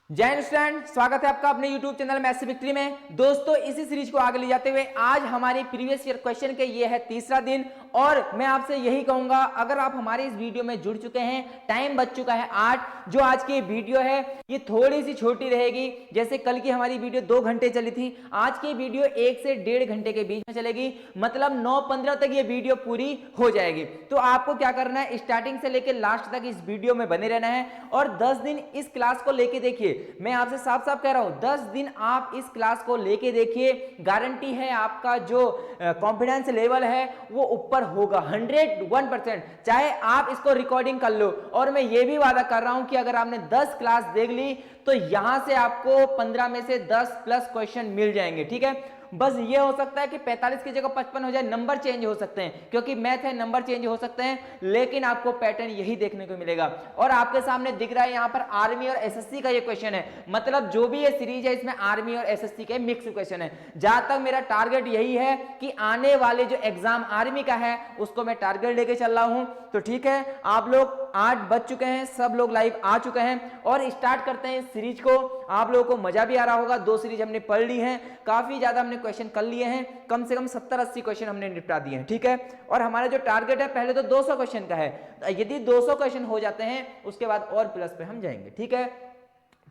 जय हिंद स्टूडेंट, स्वागत है आपका अपने YouTube चैनल मैथ्स विक्ट्री में। दोस्तों, इसी सीरीज को आगे ले जाते हुए आज हमारी प्रीवियस ईयर क्वेश्चन के ये है तीसरा दिन और मैं आपसे यही कहूंगा, अगर आप हमारे इस वीडियो में जुड़ चुके हैं, टाइम बच चुका है 8। जो आज की वीडियो है ये थोड़ी सी छोटी रहेगी। जैसे कल की हमारी वीडियो 2 घंटे चली थी, आज की वीडियो 1 से 1.5 घंटे के बीच में चलेगी। मतलब 9:15 तक ये वीडियो पूरी हो जाएगी। तो आपको क्या करना है, स्टार्टिंग से लेकर लास्ट तक इस वीडियो में बने रहना है और 10 दिन इस क्लास को लेके देखिए। मैं आपसे साफ साफ कह रहा हूं, 10 दिन आप इस क्लास को लेके देखिए, गारंटी है आपका जो कॉन्फिडेंस लेवल है वो ऊपर होगा 101%। चाहे आप इसको रिकॉर्डिंग कर लो और मैं ये भी वादा कर रहा हूं कि अगर आपने 10 क्लास देख ली तो यहां से आपको 15 में से 10 प्लस क्वेश्चन मिल जाएंगे। ठीक है, बस ये हो सकता है कि 45 की जगह 55 हो जाए, नंबर चेंज हो सकते हैं क्योंकि मैथ है, नंबर चेंज हो सकते हैं, लेकिन आपको पैटर्न यही देखने को मिलेगा। और आपके सामने दिख रहा है यहां पर आर्मी और एसएससी का ये क्वेश्चन है। मतलब जो भी ये सीरीज है इसमें आर्मी और एसएससी के मिक्स क्वेश्चन है। जहां तक मेरा टारगेट यही है कि आने वाले जो एग्जाम आर्मी का है उसको मैं टारगेट लेके चल रहा हूं। तो ठीक है, आप लोग 8 बज चुके हैं, सब लोग लाइव आ चुके हैं और स्टार्ट करते हैं इस सीरीज को। आप लोगों को मजा भी आ रहा होगा, 2 सीरीज हमने पढ़ ली है, काफी ज्यादा हमने क्वेश्चन कर लिए हैं, कम से कम 70-80 क्वेश्चन हमने निपटा दिए हैं। ठीक है, और हमारा जो टारगेट है पहले तो 200 क्वेश्चन का है। यदि 200 क्वेश्चन हो जाते हैं उसके बाद और प्लस पे हम जाएंगे। ठीक है,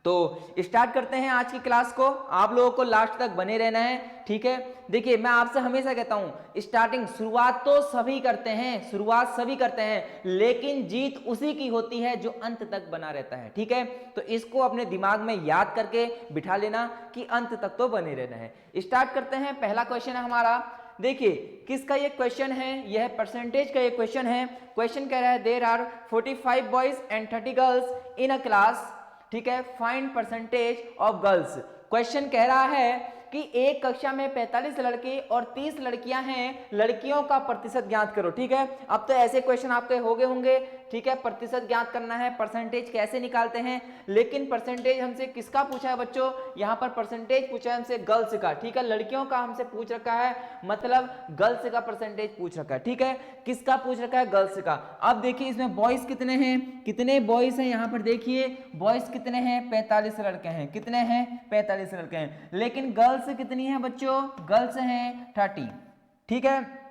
तो स्टार्ट करते हैं आज की क्लास को। आप लोगों को लास्ट तक बने रहना है। ठीक है, देखिए मैं आपसे हमेशा कहता हूं, स्टार्टिंग शुरुआत तो सभी करते हैं, शुरुआत सभी करते हैं, लेकिन जीत उसी की होती है जो अंत तक बना रहता है। ठीक है, तो इसको अपने दिमाग में याद करके बिठा लेना कि अंत तक तो बने रहना है। स्टार्ट करते हैं। पहला क्वेश्चन है हमारा, देखिए किसका ये क्वेश्चन है, यह परसेंटेज का ये क्वेश्चन है। क्वेश्चन कह रहा है there are 45 boys and 30 girls in a class. ठीक है, find percentage of girls. Question कह रहा है कि एक कक्षा में 45 लड़के और 30 लड़कियां हैं, लड़कियों का प्रतिशत ज्ञात करो। ठीक है, अब तो ऐसे क्वेश्चन आपके हो गए होंगे। ठीक है, प्रतिशत ज्ञात करना है, परसेंटेज कैसे निकालते हैं, लेकिन परसेंटेज हमसे किसका पूछा है बच्चों, यहां पर परसेंटेज पूछा है हमसे गर्ल्स का। ठीक है, लड़कियों का हमसे पूछ रखा है, मतलब गर्ल्स का परसेंटेज पूछ रखा है। ठीक है, किसका पूछ रखा है, गर्ल्स का। अब देखिए इसमें बॉयज कितने हैं, कितने बॉयज हैं, यहां पर देखिए बॉयज कितने हैं, 45 लड़के हैं। कितने हैं, 45 लड़के हैं, लेकिन गर्ल्स कितनी है बच्चों, गर्ल्स हैं 30। ठीक है,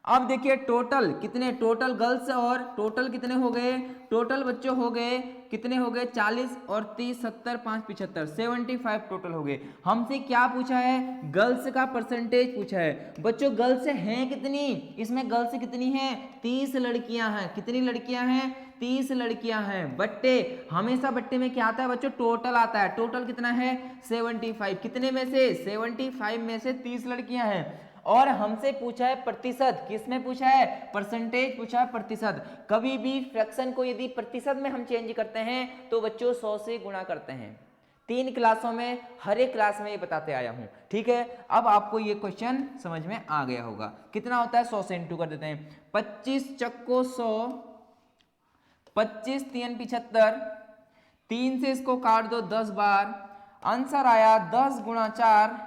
अब देखिए टोटल कितने, टोटल गर्ल्स और टोटल कितने हो गए, टोटल बच्चों हो गए कितने हो गए, 40 और 30 70 5 75 75 टोटल हो गए। हमसे क्या पूछा है, गर्ल्स का परसेंटेज पूछा है। बच्चों गर्ल्स हैं कितनी, इसमें गर्ल्स कितनी हैं, 30 लड़कियां हैं। कितनी लड़कियां हैं, 30 लड़कियां हैं। बट्टे, हमेशा बट्टे में क्या आता है बच्चों, टोटल आता है। टोटल कितना है, 75। कितने में से, 75 में से 30 लड़कियां हैं। और हमसे पूछा है प्रतिशत, किसमें पूछा है, परसेंटेज पूछा है, प्रतिशत। कभी भी फ्रैक्शन को यदि प्रतिशत में हम चेंज करते हैं तो बच्चों 100 से गुणा करते हैं। 3 क्लासों में, हर एक क्लास में ये बताते आया हूं। ठीक है, अब आपको ये क्वेश्चन समझ में आ गया होगा। कितना होता है, 100 से इंटू कर देते हैं, 25 चक्को 100, 25 3 75, 3 से इसको काट दो 10 बार, आंसर आया 10 गुणा 4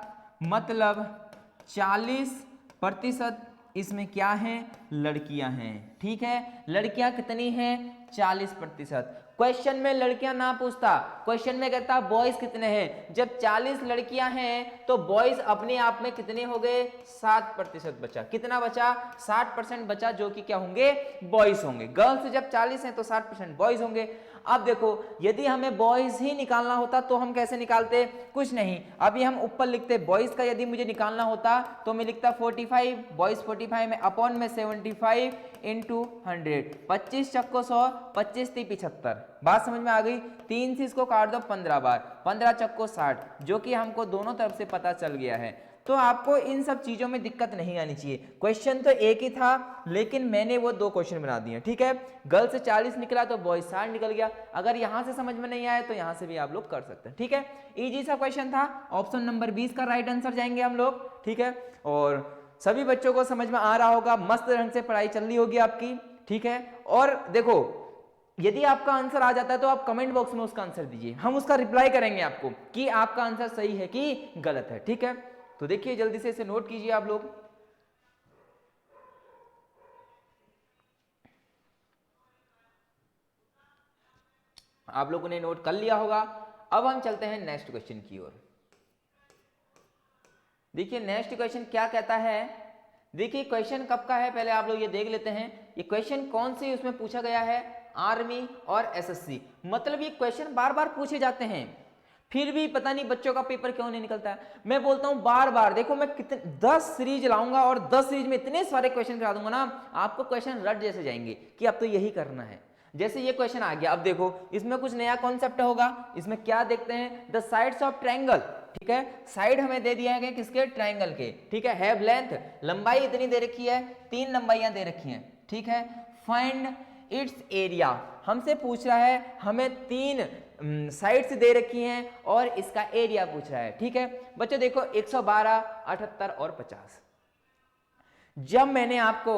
मतलब 40%। इसमें क्या है, लड़कियां हैं। ठीक है, लड़कियां कितनी हैं, 40%। क्वेश्चन में लड़कियां ना पूछता, क्वेश्चन में कहता बॉयज कितने हैं। जब 40 लड़कियां हैं तो बॉयज अपने आप में कितने हो गए, 60% बचा। कितना बचा, 60% बचा, जो कि क्या होंगे, बॉयज होंगे। गर्ल्स जब 40 हैं तो 60% बॉयज होंगे। अब देखो यदि हमें बॉयज ही निकालना होता तो हम कैसे निकालते, कुछ नहीं, अभी हम ऊपर लिखते बॉयज का यदि मुझे निकालना होता तो मैं लिखता 45, बॉयज 45 में अपॉन में 75 इंटू 100, 25 चक्को 100, 25 3 75। बात समझ में आ गई। 3 से इसको काट दो 15 बार, 15 चक्को 60, जो कि हमको दोनों तरफ से पता चल गया है। तो आपको इन सब चीजों में दिक्कत नहीं आनी चाहिए। क्वेश्चन तो एक ही था लेकिन मैंने वो 2 क्वेश्चन बना दिए। ठीक है, गर्ल से 40 निकला तो बॉयज 60 निकल गया। अगर यहां से समझ में नहीं आया तो यहां से भी आप लोग कर सकते हैं। ठीक है, इजी सा क्वेश्चन था। ऑप्शन नंबर 20 का राइट आंसर जाएंगे हम लोग। ठीक है, और सभी बच्चों को समझ में आ रहा होगा, मस्त ढंग से पढ़ाई चल रही होगी आपकी। ठीक है, और देखो यदि आपका आंसर आ जाता है तो आप कमेंट बॉक्स में उसका आंसर दीजिए, हम उसका रिप्लाई करेंगे आपको कि आपका आंसर सही है कि गलत है। ठीक है, तो देखिए जल्दी से इसे नोट कीजिए आप लोग। आप लोगों ने नोट कर लिया होगा। अब हम चलते हैं नेक्स्ट क्वेश्चन की ओर। देखिए नेक्स्ट क्वेश्चन क्या कहता है। देखिए क्वेश्चन कब का है, पहले आप लोग ये देख लेते हैं। ये क्वेश्चन कौन सी उसमें पूछा गया है, आर्मी और एसएससी। मतलब ये क्वेश्चन बार बार पूछे जाते हैं, फिर भी पता नहीं बच्चों का पेपर क्यों नहीं निकलता है। मैं बोलता हूं बार बार, देखो मैं कितने 10 सीरीज लाऊंगा और 10 सीरीज में इतने सारे क्वेश्चन करा दूंगा ना, आपको क्वेश्चन रट जैसे जाएंगे कि अब तो यही करना है। जैसे ये क्वेश्चन आ गया, अब देखो इसमें कुछ नया कॉन्सेप्ट होगा। इसमें क्या देखते हैं, द साइड्स ऑफ ट्रायंगल, ठीक है। साइड हमें दे दिया है किसके, ट्रायंगल के, ठीक है। हैव लेंथ, लंबाई इतनी दे रखी है, 3 लंबाइयां दे रखी हैं, ठीक है। फाइंड इट्स एरिया, हमसे पूछ रहा है, हमें 3 साइड्स दे रखी हैं और इसका एरिया पूछ रहा है, ठीक है। बच्चों देखो 112, 78 और 50। जब मैंने आपको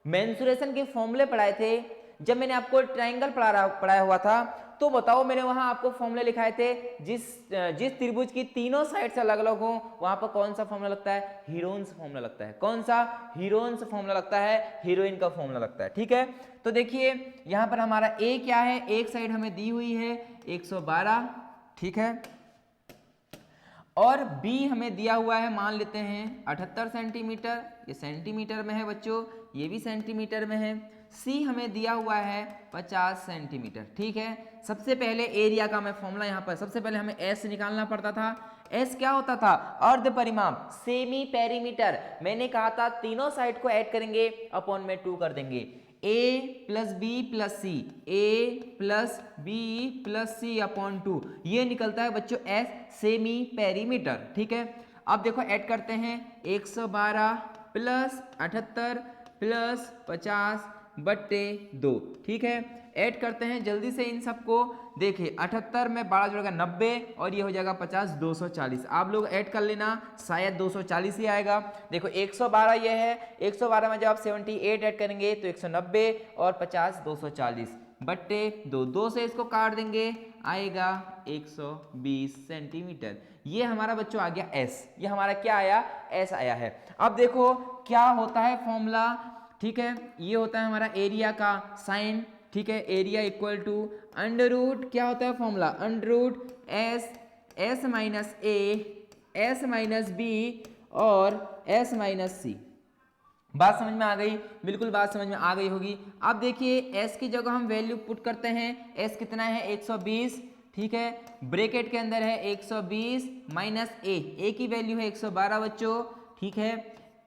मेंसुरेशन के फॉर्मूले पढ़ाए थे, जब मैंने आपको ट्रायंगल पढ़ाया हुआ था, तो बताओ मैंने वहां आपको फॉर्मूले लिखाए थे, जिस त्रिभुज की तीनों साइड्स अलग अलग हो वहां पर कौन सा फॉर्मूला लगता है, हीरोइंस फॉर्मूला लगता है। कौन सा, हीरोइंस फॉर्मूला लगता है, हीरोइन का फॉर्मूला लगता है, ठीक है। तो देखिए यहां पर हमारा ए क्या है, एक साइड हमें दी हुई है 112, ठीक है, और बी हमें दिया हुआ है, मान लेते हैं 78 सेंटीमीटर, ये सेंटीमीटर में है बच्चों, ये भी सेंटीमीटर में है। सी हमें दिया हुआ है 50 सेंटीमीटर, ठीक है। सबसे पहले एरिया का मैं फॉर्मूला यहाँ पर, सबसे पहले हमें एस निकालना पड़ता था। एस क्या होता था, अर्ध परिमाप, सेमी पेरीमीटर। मैंने कहा था तीनों साइड को ऐड करेंगे, अपॉन में 2 कर देंगे। ए प्लस बी प्लस सी, ए प्लस बी प्लस सी अपॉन 2, ये निकलता है बच्चों एस, सेमी पेरीमीटर, ठीक है। अब देखो ऐड करते हैं, 112 प्लस 78 प्लस 50 बट्टे 2, ठीक है। ऐड करते हैं जल्दी से इन सबको। देखिए 78 में 12 जोड़ेगा 90 और ये हो जाएगा 50, 240। आप लोग ऐड कर लेना, शायद 240 ही आएगा। देखो 112 ये है, 112 में जब आप 78 ऐड करेंगे तो 190 और 50 240 बट्टे 2 से इसको काट देंगे, आएगा 120 सेंटीमीटर। ये हमारा बच्चों आ गया एस, ये हमारा क्या आया, एस आया है। अब देखो क्या होता है फॉर्मूला, ठीक है। ये होता है हमारा एरिया का साइन, ठीक है। Area equal to under root, क्या होता है formula, under root S minus A, S minus B और एस माइनस सी। बात समझ में आ गई, बिल्कुल बात समझ में आ गई होगी। अब देखिए s की जगह हम वैल्यू पुट करते हैं, s कितना है 120, ठीक है। ब्रैकेट के अंदर है 120 माइनस ए की वैल्यू है 112 बच्चों, ठीक है।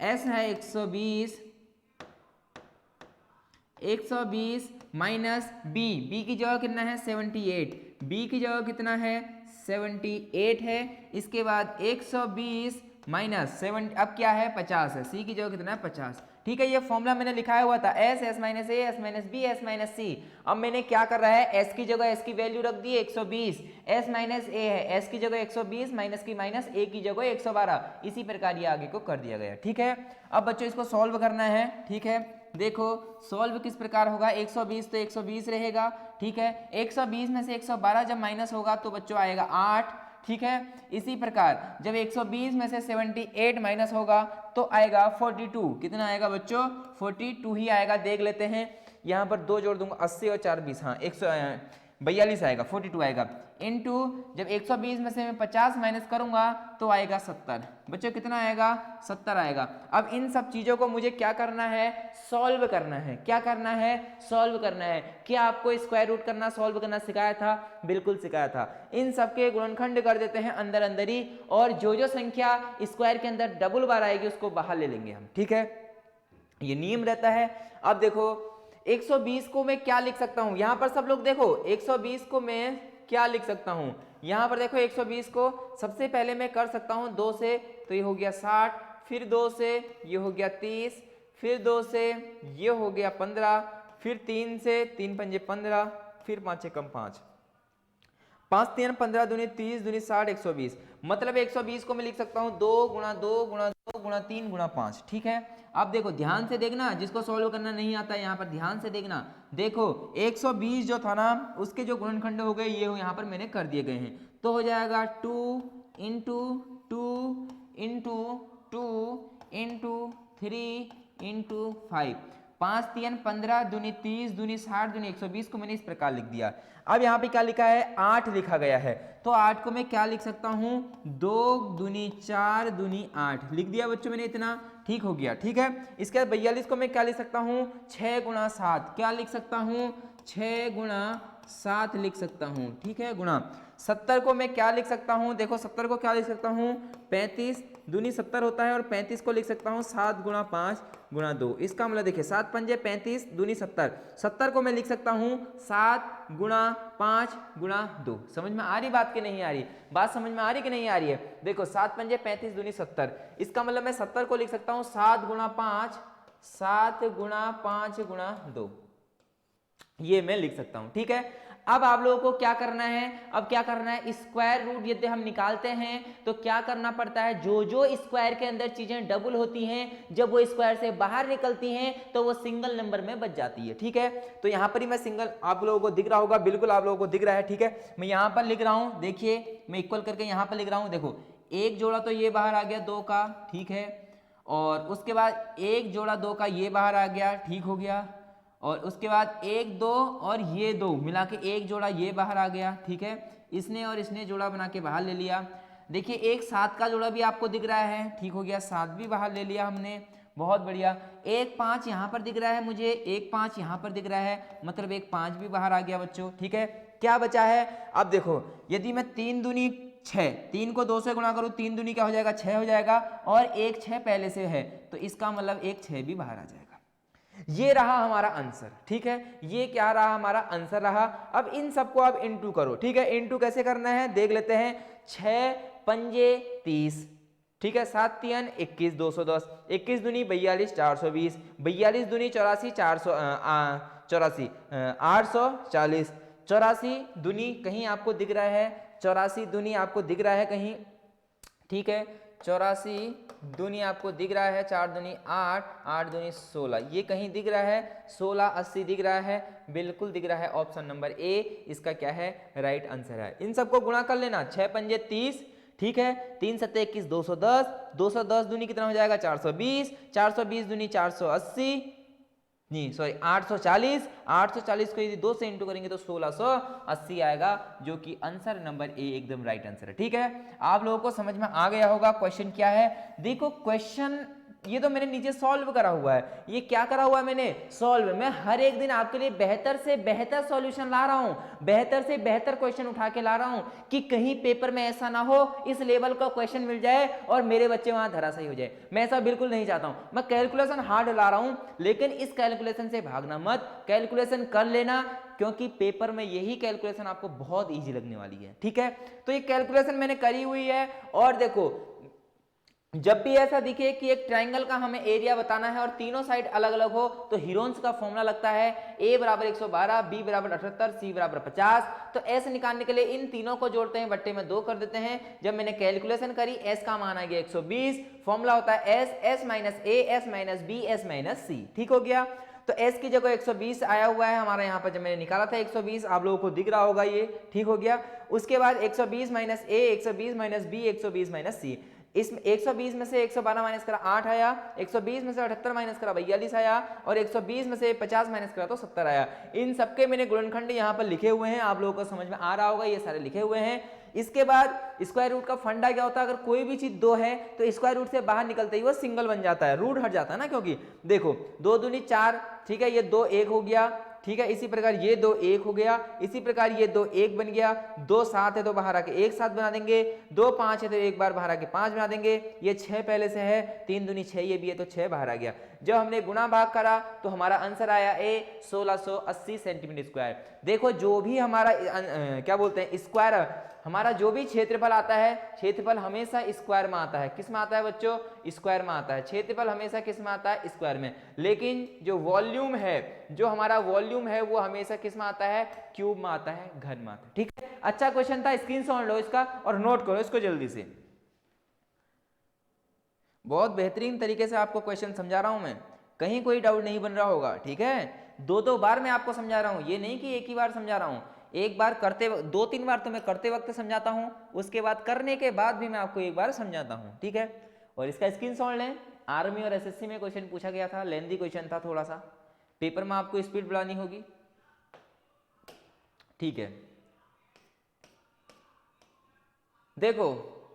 s है 120 माइनस बी की जगह कितना है 78, बी की जगह कितना है 78 है। इसके बाद 120 माइनस 7, अब क्या है 50 है, सी की जगह कितना है 50, ठीक है। ये फॉर्मूला मैंने लिखाया हुआ था, S minus A, S minus B, S minus C. अब मैंने क्या कर रहा है, एस की जगह एस की वैल्यू रख दी 120, एस माइनस ए है, एस की जगह 120 माइनस की माइनस, ए की जगह 112। इसी प्रकार ये आगे को कर दिया गया, ठीक है। अब बच्चों इसको सॉल्व करना है, ठीक है। देखो सॉल्व किस प्रकार होगा, 120 तो 120 रहेगा, ठीक है। 120 में से 112 जब माइनस होगा तो बच्चों आएगा 8, ठीक है। इसी प्रकार जब 120 में से 78 माइनस होगा तो आएगा 42, कितना आएगा बच्चों 42 ही आएगा। देख लेते हैं, यहाँ पर 2 जोड़ दूंगा, 80 और 4 20, हाँ 142 आएगा, 42 आएगा। इनटू जब 120 में से मैं 50 माइनस करूंगा तो आएगा 70, बच्चों कितना आएगा 70 आएगा। अब इन सब चीजों को मुझे क्या करना है, सॉल्व करना है। क्या करना है, सॉल्व करना है। क्या आपको स्क्वायर रूट करना, सॉल्व करना सिखाया था, बिल्कुल सिखाया था। इन सबके गुणनखंड कर देते हैं अंदर अंदर ही, और जो संख्या स्क्वायर के अंदर डबल बार आएगी उसको बाहर ले लेंगे हम, ठीक है। ये नियम रहता है। अब देखो 120 को मैं क्या लिख सकता हूं, यहां पर सब लोग देखो 120 को मैं क्या लिख सकता हूं, यहां पर देखो 120 को सबसे पहले मैं कर सकता हूं 2 से, तो ये हो गया 60, फिर 2 से ये हो गया 30, फिर 2 से ये हो गया 15, फिर 3 से 3 पंजे 15, फिर 5 कम 5, 5 3 15 दूनी 30 दूनी 60, 120। मतलब 120 को मैं लिख सकता हूं 2 गुणा 2 गुणा 2 गुणा 3 गुणा 5, ठीक है। अब देखो ध्यान से देखना, जिसको सॉल्व करना नहीं आता है यहाँ पर ध्यान से देखना। देखो 120 जो था ना, उसके जो गुणनखंड हो गए ये यहाँ पर मैंने कर दिए गए हैं, तो हो जाएगा 2 इंटू 2 इंटू 2 इंटू 3 इंटू 5, 5 3 15 दूनी 30 दूनी 60 दूनी 120 को मैंने इस प्रकार लिख दिया। अब यहाँ पे क्या लिखा है, 8 लिखा गया है, तो 8 को मैं क्या लिख सकता हूँ, 2 दूनी 4 दूनी 8 लिख दिया बच्चों मैंने इतना, ठीक हो गया। ठीक है, इसके बाद 42 को मैं क्या लिख सकता हूँ, 6 गुणा 7, क्या लिख सकता हूँ, 6 गुणा 7 लिख सकता हूँ। ठीक है, गुणा 70 को मैं क्या लिख सकता हूँ, देखो 70 को क्या लिख सकता हूँ, 35 दूनी 70 होता है, और 35 को लिख सकता हूँ 7 गुणा 5 गुणा 2। इसका मतलब देखिए 7 पंजे 35 दूनी 70, 70 को मैं लिख सकता हूँ 7 गुणा 5 गुणा 2। समझ में आ रही बात कि नहीं आ रही, बात समझ में आ रही कि नहीं आ रही है। देखो 7 पंजे 35 दूनी 70, इसका मतलब मैं 70 को लिख सकता हूँ 7 गुणा 5 7 गुणा 5 गुणा 2, ये मैं लिख सकता हूं। ठीक है, अब आप लोगों को क्या करना है, अब क्या करना है, स्क्वायर रूट यदि हम निकालते हैं तो क्या करना पड़ता है, जो जो स्क्वायर के अंदर चीजें डबल होती हैं, जब वो स्क्वायर से बाहर निकलती हैं तो वो सिंगल नंबर में बच जाती है। ठीक है, तो यहां पर ही मैं सिंगल, आप लोगों को दिख रहा होगा, बिल्कुल आप लोगों को दिख रहा है। ठीक है, मैं यहां पर लिख रहा हूं, देखिए मैं इक्वल करके यहां पर लिख रहा हूं, देखो एक जोड़ा तो ये बाहर आ गया 2 का, ठीक है, और उसके बाद एक जोड़ा 2 का ये बाहर आ गया, ठीक हो गया, और उसके बाद 1 2 और ये 2 मिला के एक जोड़ा ये बाहर आ गया। ठीक है, इसने और इसने जोड़ा बना के बाहर ले लिया। देखिए एक 7 का जोड़ा भी आपको दिख रहा है, ठीक हो गया, 7 भी बाहर ले लिया हमने, बहुत बढ़िया। एक 5 यहाँ पर दिख रहा है मुझे, एक 5 यहाँ पर दिख रहा है, मतलब एक 5 भी बाहर आ गया बच्चों। ठीक है, क्या बचा है, अब देखो यदि मैं 3 दूनी 6, 3 को 2 से गुणा करूँ, 3 दूनी क्या हो जाएगा, 6 हो जाएगा, और एक 6 पहले से है, तो इसका मतलब एक 6 भी बाहर आ जाएगा। ये रहा हमारा आंसर। ठीक है, ये क्या रहा, हमारा आंसर रहा। अब इन सबको आप इनटू करो। ठीक है, इनटू कैसे करना है देख लेते हैं। 6 पंजे 30, ठीक है, 7 3 21 210, 21 दूनी 42 420, 42 दूनी 84 84 840, 84 दूनी कहीं आपको दिख रहा है, 84 दूनी आपको दिख रहा है कहीं, ठीक है, 84 दूनी आपको दिख रहा है, 4 दूनी 8 8 दूनी 16, ये कहीं दिख रहा है, 16 80 दिख रहा है, बिल्कुल दिख रहा है, ऑप्शन नंबर ए इसका क्या है, राइट आंसर है। इन सबको गुणा कर लेना, 6 पंजे 30, ठीक है, 3 7 21 210, 210 दूनी कितना हो जाएगा 420, 420 दूनी 480, नहीं सॉरी 840, 840 को यदि 2 से इंटू करेंगे तो 1680 आएगा, जो कि आंसर नंबर ए एकदम राइट आंसर है। ठीक है, आप लोगों को समझ में आ गया होगा क्वेश्चन क्या है। देखो क्वेश्चन ये तो मैंने नीचे सॉल्व करा हुआ है, ये क्या करा हुआ है मैंने, सॉल्व। मैं हर एक दिन आपके लिए बेहतर से बेहतर सॉल्यूशन ला रहा हूं, बेहतर से बेहतर क्वेश्चन उठा के ला रहा हूं, कि कहीं पेपर में ऐसा ना हो इस लेवल का क्वेश्चन मिल जाए और मेरे बच्चे वहां धराशायी हो जाए। मैं ऐसा बिल्कुल नहीं चाहता हूं, मैं कैलकुलेशन हार्ड ला रहा हूं, लेकिन इस कैलकुलेशन से भागना मत, कैलकुलेशन कर लेना, क्योंकि पेपर में यही कैलकुलेशन आपको बहुत इजी लगने वाली है। ठीक है, तो ये कैलकुलेशन मैंने करी हुई है। और देखो जब भी ऐसा दिखे कि एक ट्रायंगल का हमें एरिया बताना है और तीनों साइड अलग अलग हो, तो हीरोन्स का फॉर्मूला लगता है a बराबर 112, b बराबर 78, c बराबर 50। तो s निकालने के लिए इन तीनों को जोड़ते हैं, बट्टे में 2 कर देते हैं। जब मैंने कैलकुलेशन करी s का मान आ गया 120, फॉर्मूला होता है s minus a, s minus b, s minus c। ठीक हो गया, तो s की जगह 120 आया हुआ है हमारा यहाँ पर, जब मैंने निकाला था 120, आप लोगों को दिख रहा होगा ये, ठीक हो गया। उसके बाद 120 minus a, 120 minus b, 120 minus c, इसमें 120 में से 112 माइनस करा 8 आया, 120 में से 78 माइनस करा 42 आया, और 120 में से 50 माइनस करा तो 70 आया। इन सबके मैंने गुणनखंड यहाँ पर लिखे हुए हैं, आप लोगों को समझ में आ रहा होगा, ये सारे लिखे हुए हैं। इसके बाद स्क्वायर रूट का फंडा क्या होता है, अगर कोई भी चीज 2 है तो स्क्वायर रूट से बाहर निकलते ही वो सिंगल बन जाता है, रूट हट जाता है ना, क्योंकि देखो 2 दूनी 4, ठीक है, ये 2 1 हो गया, ठीक है, इसी प्रकार ये 2 1 हो गया, इसी प्रकार ये 2 1 बन गया, 2 7 है तो बाहर आके 1 7 बना देंगे, 2 5 है तो एक बार बाहर आके 5 बना देंगे, ये 6 पहले से है, 3 दूनी 6 ये भी है तो 6 बाहर आ गया। जब हमने गुणा भाग करा तो हमारा आंसर आया ए 1680 सेंटीमीटर स्क्वायर। देखो जो भी हमारा क्या बोलते हैं स्क्वायर, हमारा जो भी क्षेत्रफल आता है, क्षेत्रफल हमेशा स्क्वायर में आता है। किस में आता है बच्चों, स्क्वायर में आता है। क्षेत्रफल हमेशा किस में आता है, स्क्वायर में। लेकिन जो वॉल्यूम है, जो हमारा वॉल्यूम है वो हमेशा किस में आता है, क्यूब में आता है, घन में आता है। ठीक है, अच्छा क्वेश्चन था, स्क्रीनशॉट लो इसका और नोट करो इसको जल्दी से। बहुत बेहतरीन तरीके से आपको क्वेश्चन समझा रहा हूं मैं, कहीं कोई डाउट नहीं बन रहा होगा। ठीक है, 2 बार मैं आपको समझा रहा हूं, ये नहीं कि एक ही बार समझा रहा हूं, एक बार करते 2-3 बार तो मैं करते वक्त समझाता हूं, उसके बाद करने के बाद भी मैं आपको एक बार समझाता हूं। ठीक है, और इसका स्क्रीनशॉट लें। आर्मी और एसएससी में क्वेश्चन पूछा गया था, लेंथी क्वेश्चन था थोड़ा सा, पेपर में आपको स्पीड बढ़ानी होगी, ठीक है। देखो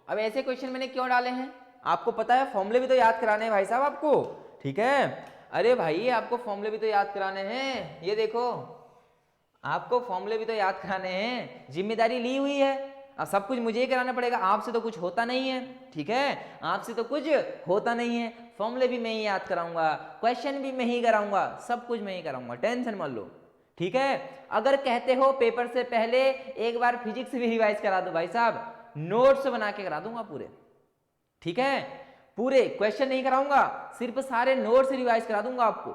अब ऐसे क्वेश्चन मैंने क्यों डाले हैं, आपको पता है फॉर्मूले भी तो याद कराने हैं भाई साहब आपको, ठीक है। अरे भाई आपको फॉर्मूले भी तो याद कराने हैं, ये देखो आपको फॉर्मूले भी तो याद कराने हैं, जिम्मेदारी ली हुई है। अब सब कुछ मुझे ही कराना पड़ेगा, आपसे तो कुछ होता नहीं है, ठीक है, आपसे तो कुछ होता नहीं है। फॉर्मूले भी मैं ही याद कराऊंगा, क्वेश्चन भी मैं ही कराऊंगा, सब कुछ मैं ही कराऊंगा, टेंशन मत लो, ठीक है। अगर कहते हो पेपर से पहले एक बार फिजिक्स भी रिवाइज करा दो भाई साहब, नोट्स बना के करा दूंगा पूरे, ठीक है। पूरे क्वेश्चन नहीं कराऊंगा, सिर्फ सारे नोट्स रिवाइज करा दूंगा आपको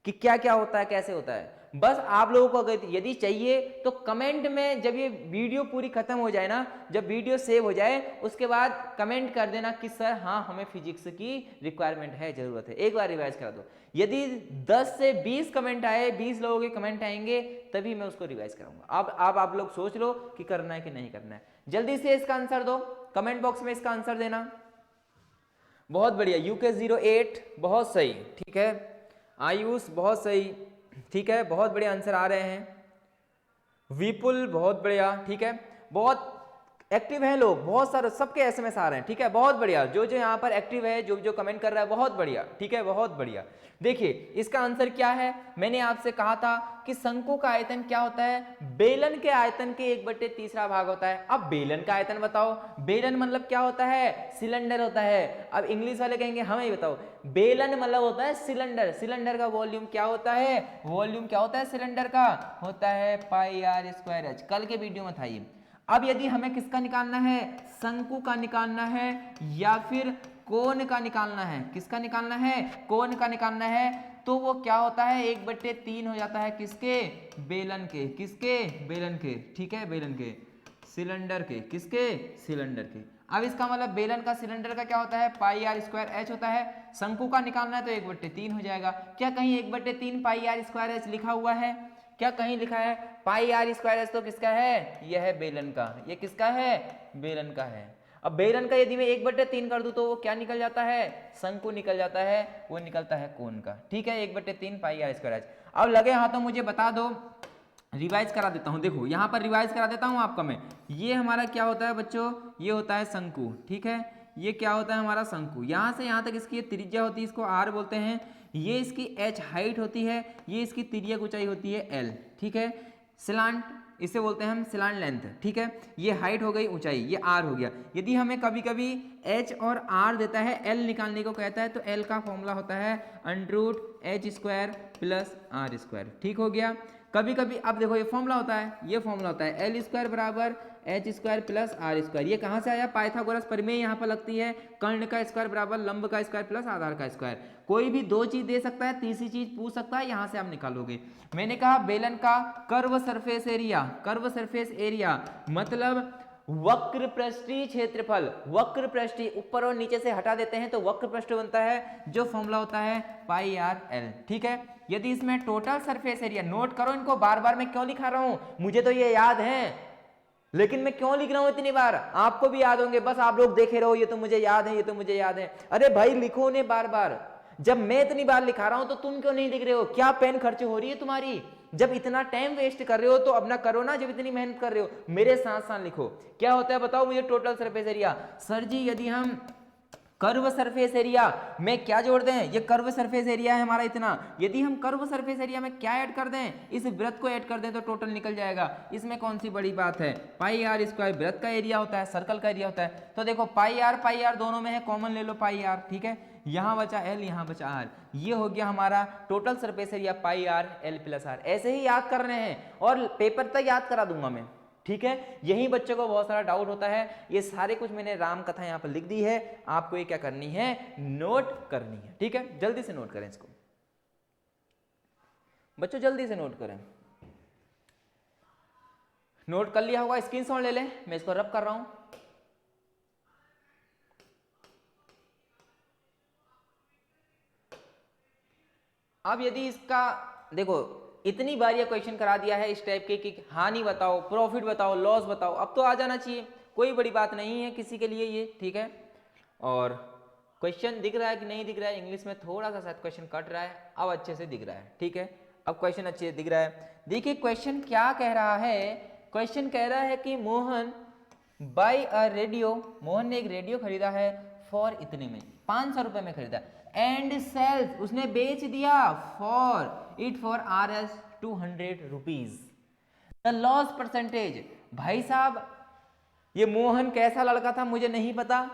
कि क्या क्या होता है, कैसे होता है। बस आप लोगों को अगर यदि चाहिए तो कमेंट में, जब ये वीडियो पूरी खत्म हो जाए ना, जब वीडियो सेव हो जाए उसके बाद कमेंट कर देना कि सर हाँ हमें फिजिक्स की रिक्वायरमेंट है, जरूरत है, एक बार रिवाइज करा दो। यदि 10 से 20 कमेंट आए, 20 लोगों के कमेंट आएंगे तभी मैं उसको रिवाइज कराऊंगा। अब आप लोग सोच लो कि करना है कि नहीं करना है, जल्दी से इसका आंसर दो, कमेंट बॉक्स में इसका आंसर देना। बहुत बढ़िया, यूके 08 बहुत सही, ठीक है। आयुष बहुत सही, ठीक है, बहुत बढ़िया आंसर आ रहे हैं। विपुल बहुत बढ़िया, ठीक है, बहुत एक्टिव हैं लोग, बहुत सारे सबके एसएमएस आ रहे हैं, ठीक है, बहुत बढ़िया। जो जो यहाँ पर एक्टिव है, जो जो कमेंट कर रहा है, बहुत बढ़िया, ठीक है, बहुत बढ़िया। देखिए इसका आंसर क्या है, मैंने आपसे कहा था कि शंकु का आयतन क्या होता है, बेलन के आयतन के 1/3 भाग होता है। अब बेलन का आयतन बताओ, बेलन मतलब क्या होता है, सिलेंडर होता है। अब इंग्लिश वाले कहेंगे हमें बताओ, बेलन मतलब होता है सिलेंडर, सिलेंडर का वॉल्यूम क्या होता है, वॉल्यूम क्या होता है सिलेंडर का, होता है πr²h, कल के वीडियो में था ये। अब यदि हमें किसका निकालना है, शंकु का निकालना है या फिर कोण का निकालना है, किसका निकालना है, कोण का निकालना है, तो वो क्या होता है 1/3 हो जाता है, किसके, बेलन के, किसके, बेलन के, ठीक है, बेलन के, सिलेंडर के, किसके, सिलेंडर के। अब इसका मतलब बेलन का सिलेंडर का क्या होता है, πr²h होता है। शंकु का निकालना है तो 1/3 हो जाएगा। क्या कहीं 1/3 πr²h लिखा हुआ है, क्या कहीं लिखा है, πr²h तो किसका है, यह है बेलन का, ये किसका है, बेलन का है। अब बेलन का यदि मैं 1/3 कर दूं तो वो क्या निकल जाता है, शंकु निकल जाता है, वो निकलता है कोण का, ठीक है, 1/3 πr²h। अब लगे हाथों मुझे बता दो, रिवाइज करा देता हूं, देखो यहां पर रिवाइज करा देता हूं आपका मैं। ये हमारा क्या होता है बच्चों, ये होता है शंकु, ठीक है, ये क्या होता है हमारा शंकु। यहां से यहां तक इसकी त्रिज्या होती है, इसको r बोलते हैं। ये इसकी h हाइट होती है, ये इसकी तिर्यक ऊंचाई होती है l, ठीक है। स्लांट इसे बोलते हैं हम स्लांट लेंथ, ठीक है। ये हाइट हो गई, ऊंचाई, ये r हो गया। यदि हमें कभी कभी h और r देता है, l निकालने को कहता है, तो l का फॉर्मूला होता है √h² + r², ठीक हो गया। कभी कभी अब देखो ये फॉर्मूला होता है, ये फॉर्मूला होता है l² = h² + r²। ये कहाँ से आया, पाइथागोरस प्रमेय यहाँ पर लगती है, कर्ण का स्क्वायर बराबर लंब का स्क्वायर प्लस आधार का स्क्वायर। कोई भी दो चीज दे सकता है, तीसरी चीज पूछ सकता है, यहाँ से आप निकालोगे। मैंने कहा बेलन का curve surface area, curve surface area मतलब वक्र पृष्ठीय क्षेत्रफल, वक्र पृष्ठीय ऊपर और नीचे से हटा देते हैं तो वक्र पृष्ठ बनता है, जो फॉर्मूला होता है πr/l, ठीक है। यदि इसमें टोटल सरफेस एरिया, नोट करो इनको, बार बार मैं क्यों लिखा रहा हूं, मुझे तो ये याद है, लेकिन मैं क्यों लिख रहा हूं इतनी बार, आपको भी याद होंगे, बस आप लोग देखे रहो, ये तो मुझे याद है, ये तो मुझे याद है। अरे भाई लिखो ने बार बार, जब मैं इतनी बार लिखा रहा हूं तो तुम क्यों नहीं लिख रहे हो, क्या पेन खर्च हो रही है तुम्हारी, जब इतना टाइम वेस्ट कर रहे हो तो अपना करो ना, जब इतनी मेहनत कर रहे हो, मेरे साथ साथ लिखो। क्या होता है बताओ मुझे, टोटल सरफेस एरिया। सर जी यदि हम कर्व सरफेस एरिया में क्या जोड़ दें, ये कर्व सरफेस एरिया है हमारा इतना, यदि हम कर्व सरफेस एरिया में क्या ऐड कर दें, इस वृत्त को ऐड कर दें तो टोटल निकल जाएगा। इसमें कौन सी बड़ी बात है, πr² वृत्त का एरिया होता है, सर्कल का एरिया होता है। तो देखो πr दोनों में है, कॉमन ले लो πr, ठीक है, यहाँ बचा l, यहाँ बचा r, ये हो गया हमारा total surface area πr/l + r। ऐसे ही याद कर रहे हैं और पेपर तक याद करा दूंगा मैं, ठीक है। यही बच्चों को बहुत सारा डाउट होता है, ये सारे कुछ मैंने राम कथा यहाँ पर लिख दी है, आपको ये क्या करनी है, नोट करनी है, ठीक है। जल्दी से नोट करें इसको बच्चों, जल्दी से नोट करें। नोट कर लिया होगा, स्क्रीनशॉट ले लें, मैं इसको रब कर रहा हूं। अब यदि इसका देखो, इतनी बार ये क्वेश्चन करा दिया है इस टाइप के कि हानि बताओ, प्रॉफिट बताओ, लॉस बताओ, अब तो आ जाना चाहिए, कोई बड़ी बात नहीं है किसी के लिए ये, ठीक है। और क्वेश्चन दिख रहा है कि नहीं दिख रहा है? इंग्लिश में थोड़ा सा शायद क्वेश्चन कट रहा है, अब अच्छे से दिख रहा है, ठीक है, अब क्वेश्चन अच्छे से दिख रहा है। देखिए क्वेश्चन क्या कह रहा है, क्वेश्चन कह रहा है कि Mohan buy a radio, Mohan ने एक रेडियो खरीदा है फॉर इतने में, 500 रुपए में खरीदा, एंड सेल्स, उसने बेच दिया for it for RS 200 rupees, the loss percentage. भाई साहब ये मोहन कैसा लड़का था मुझे नहीं पता,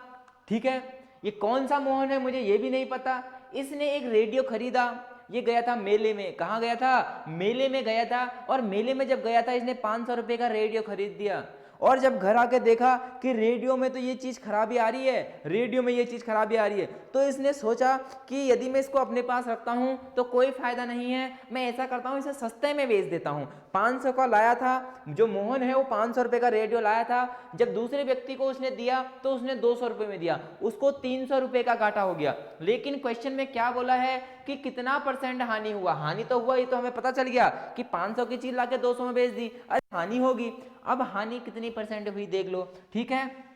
ठीक है, ये कौन सा मोहन है मुझे ये भी नहीं पता। इसने एक रेडियो खरीदा, ये गया था मेले में, कहाँ गया था? मेले में गया था, और मेले में जब गया था इसने 500 रुपए का रेडियो खरीद दिया, और जब घर आके देखा कि रेडियो में तो ये चीज़ खराबी आ रही है, रेडियो में ये चीज़ खराबी आ रही है, तो इसने सोचा कि यदि मैं इसको अपने पास रखता हूँ तो कोई फायदा नहीं है, मैं ऐसा करता हूँ इसे सस्ते में बेच देता हूँ। 500 का लाया था, जो मोहन है वो 500 रुपये का रेडियो लाया था, जब दूसरे व्यक्ति को उसने दिया तो उसने 200 रुपये में दिया, उसको 300 रुपये का घाटा हो गया। लेकिन क्वेश्चन में क्या बोला है कि कितना % हानि हुआ? हानि तो हुआ, ये तो हमें पता चल गया कि 500 की चीज लाके 200 में बेच दी, अरे हानि होगी। अब हानि कितनी % हुई देख लो, ठीक है।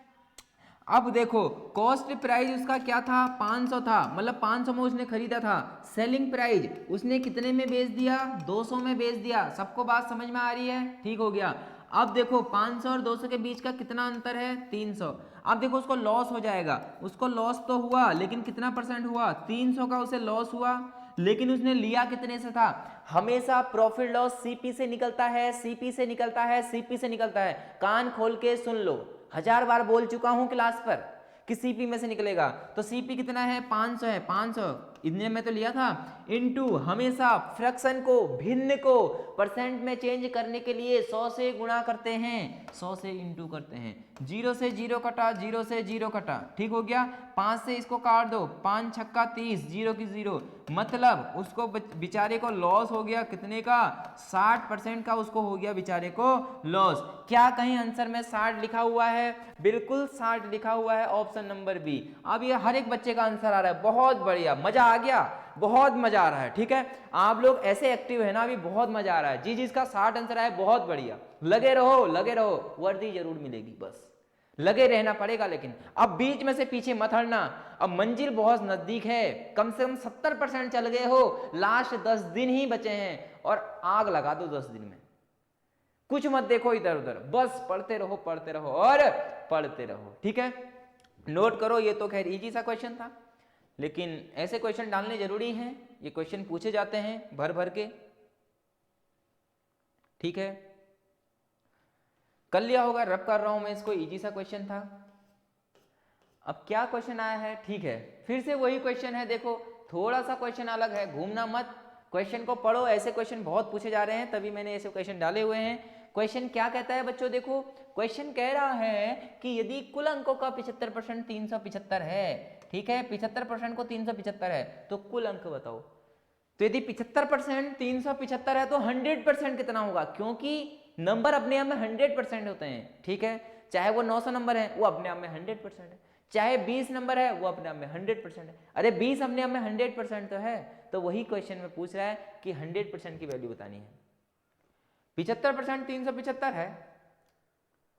अब देखो कॉस्ट प्राइस उसका क्या था? 500 था, मतलब 500 में उसने खरीदा था। सेलिंग प्राइस उसने कितने में बेच दिया? 200 में बेच दिया। सबको बात समझ में आ रही है? ठीक हो गया। अब देखो 500 और 200 के बीच का कितना अंतर है? 300। अब देखो उसको लॉस हो जाएगा, उसको लॉस तो हुआ लेकिन कितना % हुआ? 300 का उसे लॉस हुआ, लेकिन उसने लिया कितने से था? हमेशा प्रॉफिट लॉस सीपी से निकलता है, सीपी से निकलता है, सीपी से निकलता है। कान खोल के सुन लो, 1000 बार बोल चुका हूं क्लास पर कि सीपी में से निकलेगा। तो सीपी कितना है? 500 है, 500 इतने में तो लिया था, इनटू हमेशा फ्रैक्शन को, भिन्न को परसेंट में चेंज करने के लिए 100 से गुणा करते हैं, 100 से इनटू करते हैं। 0 से 0 कटा, 0 से 0 कटा, ठीक हो गया। 5 से इसको काट दो, 5 छक्का 30, 0 की 0, मतलब उसको बेचारे को लॉस हो गया कितने का? 60% का उसको हो गया बेचारे को लॉस। क्या कहीं आंसर में 60 लिखा हुआ है? बिल्कुल 60 लिखा हुआ है, ऑप्शन नंबर बी। अब ये हर एक बच्चे का आंसर आ रहा है, बहुत बढ़िया, मजा आ गया, बहुत मजा आ रहा है, ठीक है। आप लोग ऐसे एक्टिव है ना, अभी बहुत मजा आ रहा है। जी जिसका 60 आंसर आया बहुत बढ़िया, लगे रहो लगे रहो, वर्दी जरूर मिलेगी, बस लगे रहना पड़ेगा। लेकिन अब बीच में से पीछे मत हटना, अब मंजिल बहुत नजदीक है, कम से कम 70% चल गए हो, लास्ट 10 दिन ही बचे हैं, और आग लगा दो 10 दिन में। कुछ मत देखो इधर उधर, बस पढ़ते रहो पढ़ते रहो और पढ़ते रहो, ठीक है। नोट करो, ये तो खैर इजी सा क्वेश्चन था, लेकिन ऐसे क्वेश्चन डालने जरूरी हैं, ये क्वेश्चन पूछे जाते हैं भर भर के, ठीक है। कर लिया होगा, रब कर रहा हूं मैं इसको, इजी सा क्वेश्चन था। अब क्या क्वेश्चन आया है? ठीक है, फिर से वही क्वेश्चन है, देखो थोड़ा सा क्वेश्चन अलग है, घूमना मत, क्वेश्चन को पढ़ो। ऐसे क्वेश्चन बहुत पूछे जा रहे हैं, तभी मैंने ऐसे क्वेश्चन डाले हुए हैं। क्वेश्चन क्या कहता है बच्चों? देखो क्वेश्चन कह रहा है कि यदि कुल अंकों का 75% 375 है, ठीक है, 75% को 375 है, तो कुल अंक बताओ। तो यदि 75% 375 है तो 100% कितना होगा? क्योंकि नंबर अपने आप में 100% होते हैं, ठीक है। चाहे वो 900 नंबर है वो अपने आप में 100% है, चाहे 20 नंबर है वो अपने आप में 100% है। अरे 20 अपने आप में 100% तो है, तो वही क्वेश्चन में पूछ रहा है कि 100% की वैल्यू बतानी है। 75% 375 है